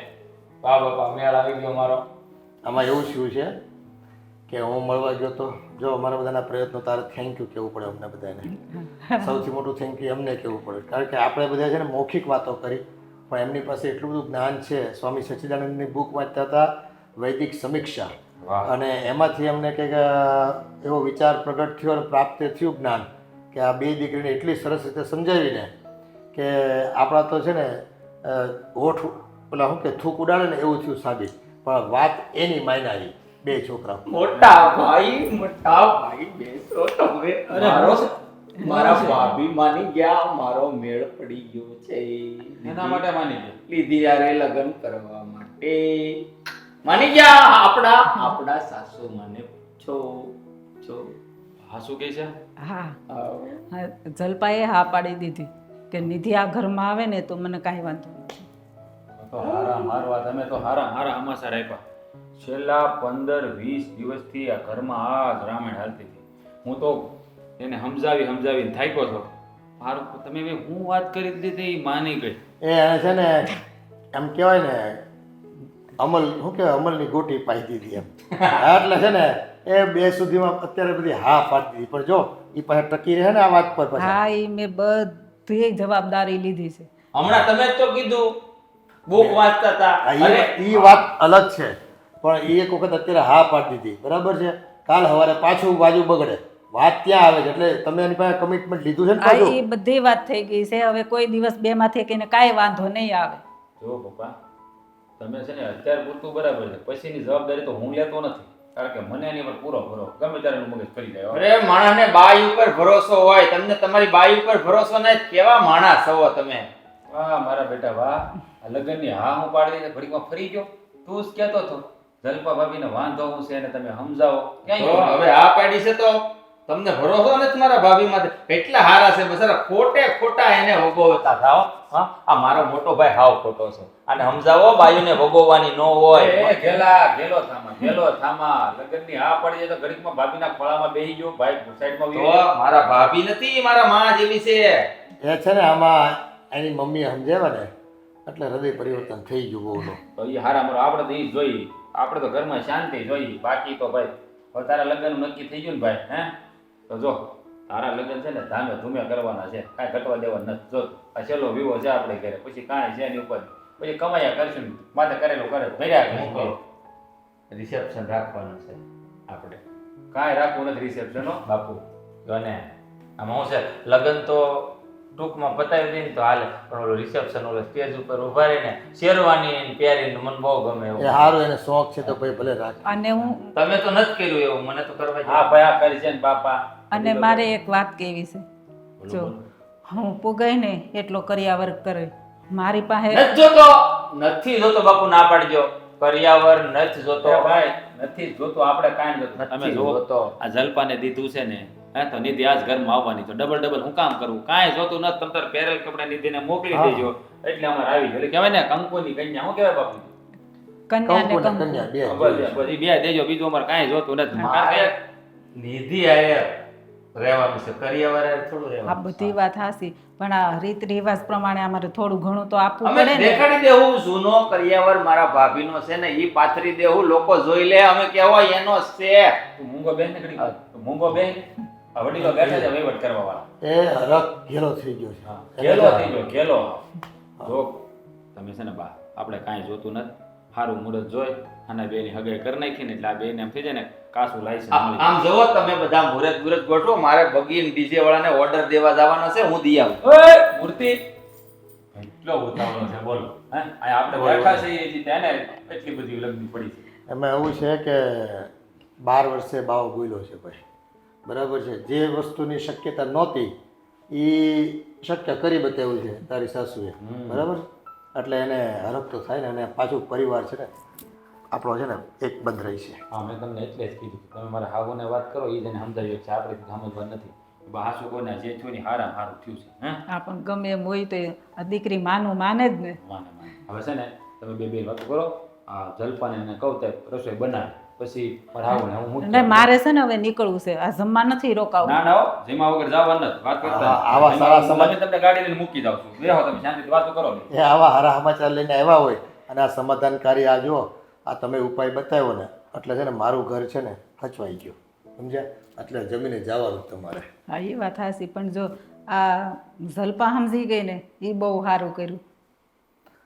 બા બાપા મેળ આવી ગયો મારો. આમાં એવું શું છે કે હું મળવા ગયો તો જો અમારા બધાના પ્રયત્નો તારે થેન્ક યુ કહેવું પડે અમને બધાને. સૌથી મોટું થેન્ક યુ એમને કહેવું પડે, કારણ કે આપણે બધા છે ને મૌખિક વાતો કરી પણ એમની પાસે એટલું બધું જ્ઞાન છે. સ્વામી સચ્ચિદાનંદની બુક વાંચતા હતા વૈદિક સમીક્ષા, અને એમાંથી અમને કંઈક એવો વિચાર પ્રગટ થયો અને પ્રાપ્ત થયું જ્ઞાન કે આ બે દીકરીને એટલી સરસ રીતે સમજાવીને કે આપણા તો છે ને હોઠ પેલા શું કે થૂક ઉડાડે ને એવું થયું સાબિત. પણ વાત એની માયનારી બે છોકરા. મોટા ભાઈ બેસો તમે. મારા ભાભી માની ગયા, મારો મેળ પડી ગયો છે. એના માટે માની ગયો. લીધી યારે લગ્ન કરવા માટે માની ગયા. આપણા સાસુ માને છો. હા, શું કહે છે? હા હા, જલપાએ હા પાડી દીધી કે નિધિ આ ઘરમાં આવે ને તો મને કાંઈ વાંધો નથી. તો હારા મારવા તમે તો હારા હમાસા આપ્યા. છેલ્લા 15-20 દિવસથી આ ઘરમાં આ જ રામાયણ હાલતી હતી. હું તો એને સમજાવીને થાક્યો છો. હારું તમે મેં હું વાત કરી દીધી એ માની ગઈ. એ છે ને એમ કહેવાય ને અમલ શું કહેવાય અમલની ગોટી પાઈ દીધી એમ. એટલે છે ને એ બે સુધીમાં અત્યારે બધી હા પાડી દીધી. પણ જો એ પાસે ટકી રહે ને આ વાત પર પછી. હા એ મેં બધી જવાબદારી લીધી છે. હમણાં તમે જ તો કીધું બુક વાંચતા હતા. એ વાત અલગ છે, પણ એ એક વખત અત્યારે હા પાડી દીધી, બરાબર છે. કાલ સવારે પાછું બાજુ બગડે, વાત ત્યાં આવે છે. એટલે તમે એની પાસે કમિટમેન્ટ લીધું છે ને આ પાછું. એ બધી વાત થઈ ગઈ છે. હવે કોઈ દિવસ બે માંથી કઈને કાંઈ વાંધો નહીં આવે. જો પપ્પા, તમે છે ને અત્યારે પૂરતું બરાબર છે, પછીની જવાબદારી તો હું લેતો નથી, કારણ કે મને એની પર પૂરો ભરોસો. ગમે ત્યારે એનું મગજ ફરી જાય. અરે માણસને બાઈ ઉપર ભરોસો હોય, તમને તમારી બાઈ ઉપર ભરોસો નહીં. કેવા માણસ છો તમે? વાહ મારા બેટા વાહ. આ લગ્નની હા હું પાડી દઈને ઘડીકમાં ફરી ગયો. તું જ કહેતો હતો જલપા ભાભીને વાંધો હું છે એને તમે સમજાવો. ક્યાં તો ગયો? હવે આ પાડી છે તો તમને ભરોસો નથી મારા ભાભી માટે? કેટલા હારા છે બસારા, ખોટા એને ભોગવતા થાવ. હા, આ મારો મોટો ભાઈ હાવ ખોટો છે. આને સમજાવો બાયુને ભોગવવાની ન હોય. એ ગેલો થામા લગ્નની હા પડી જાય તો ઘડીકમાં ભાભીના ખોળામાં બેસી ગયો. ભાઈ સાઈડમાં તો મારા ભાભી નથી, મારા માં જેવી છે. એ છે ને આમાં એની મમ્મીએ સમજાવ્યા ને એટલે હૃદય પરિવર્તન થઈ ગયું બહુનું. તો એ હારા મારો આપણે તો એ જોઈએ. આપણે તો ઘરમાં શાંતિ જોઈએ. બાકી તો ભાઈ હવે તારા લગ્નનું નક્કી થઈ ગયું ને ભાઈ. હે તો જો તારા લગ્ન છે ને ધામે ધૂમે કરવાના છે, કાંઈ ઘટવા દેવા નથી. જો આ છેલ્લો વિવો છે આપણે ઘરે, પછી કાંઈ છે એની ઉપર પછી કમાયા કરશું, માથે કરેલું કરે ભર્યા કરીશું. રિસેપ્શન રાખવાનું છે આપણે. કાંઈ રાખવું નથી રિસેપ્શન. બાપુ જો ને આમાં શું છે, લગ્ન તો ટૂંકમાં પતાવી દઈએ ને તો હાલે, પણ ઓલો રિસેપ્શન ઓલો સ્ટેજ ઉપર ઉભા રહીને શેરવાની ને પહેરીને મને બહુ ગમે એવું. એ સારું, એને શોખ છે તો ભાઈ ભલે રાખ. અને હું તમે તો નથી કર્યું એવું, મને તો કરવા હા ભાઈ આ કરી છે ને બાપા. અને મારે એક વાત કહેવી છે. જો હું પુગાઈ ને એટલો કર્યાવર કરે મારી પાસે નથી જોતો બાપુ, ના પાડજો. કર્યાવર નથી જોતો એ ભાઈ નથી જોતું, આપણે કાંઈ નથી જોતું. તમે નથી જુઓ જોતો. આ જલપાને દીધું છે ને, હે તો નિધિ આજ ઘરમાં આવવાની, તો ડબલ હું કામ કરું? કાંઈ જોતું નથી. તમ તાર પહેરેલ કપડા નિધિને મોકલી દેજો એટલે અમારે આવી ગયો. એટલે કહેવાય ને કંકુની કન્યા, શું કહેવાય બાપુ? કન્યા ને કંકુ ને કંકુ કન્યા બે બધી બે દેજો, બીજું અમારે કાંઈ જોતું નથી. મારે નિધિ આયે રહેવાનું છે, કર્યાવર આયે થોડું આ રહેવાનું. બધી વાત હાસી, પણ આ રીત રિવાજ પ્રમાણે અમારે થોડું ઘણું તો આપવું અમે પડે ને. દેખાડી દેવું જૂનો કર્યાવર મારા ભાભીનો છે ને, ઈ પાથરી દેવું, લોકો જોઈ લે અમે કહેવાય એનો છે. તું મૂંગો બેન ને ઘડી તું મૂંગો બેન, આ વડીલો બેઠા છે વહીવટ કરવા વાળા. એ હરખ ઘેલો થઈ ગયો છે. હા, ઘેલો થઈ ગયો, ઘેલો. જો તમે છે ને બા, આપણે કાંઈ જોતું નથી. સારું મુહૂર્ત જોઈ અને બેની હગાઈ કરી નાખી ને એટલે આ બેને એમ થઈ જાય ને કાસું લાયસન્સ મળી જાય. આમ જોવો તમે બધા મુહૂર્ત ગોઠવો, મારે બગીન ડીજે વાળાને ઓર્ડર દેવા જવાનો છે, હું દઈ આવું. ઓય મૂર્તિ એટલો ઉતાવળો છે બોલો. હે આ આપણે બેઠા છીએ એટલે તેને એટલી બધી લગતી પડી છે. એમાં એવું છે કે 12 વર્ષે બાવો બોલ્યો છે ભાઈ, બરાબર છે. જે વસ્તુની શક્યતા નહોતી એ શક્ય કરી બતાવ્યું છે તારી સાસુએ, બરાબર. એટલે એને હરખ તો થાય ને, અને પાછું પરિવાર છે ને આપણો છે ને એક બંધ રહી છે. હા મેં તમને એટલે જ કીધું તમે મારા હાગુને વાત કરો, એ જને સમજાવ્યું છે, આપણે સમજવા નથી. હાસુ કોઈને જે થયું ને હારામાં હારું થયું છે. હે આ પણ ગમે એમ હોય તો આ દીકરી માનું માને જ ને. માને હવે છે ને તમે બે વાતો કરો. આ જલપાને એને કહું તો રસોઈ બનાવે, પછી મારા હાગુને હું અને મારે છે ને હવે નીકળવું છે, આ જમવા નથી રોકાવું. ના ના હો, જેમાં વગર જવાનું નથી. વાત કરતા આવા નહીં. સારા જેમાં સમાજ- તમે તમને ગાડી લઈને મૂકી જાવ છું, બેહો તમે શાંતિથી વાતો કરો. એ આવા હારા સમાચાર લઈને આવ્યા હોય અને આ સમાધાનકારી આ જો આ તમે ઉપાય બતાવ્યો ને, એટલે છે ને મારું ઘર છે ને હચવાઈ ગયું, સમજ્યા? એટલે જમીને જવાનું તમારે. હા એ વાત હાસી, પણ જો આ જલપા સમજી ગઈ ને એ બહુ સારું કર્યું.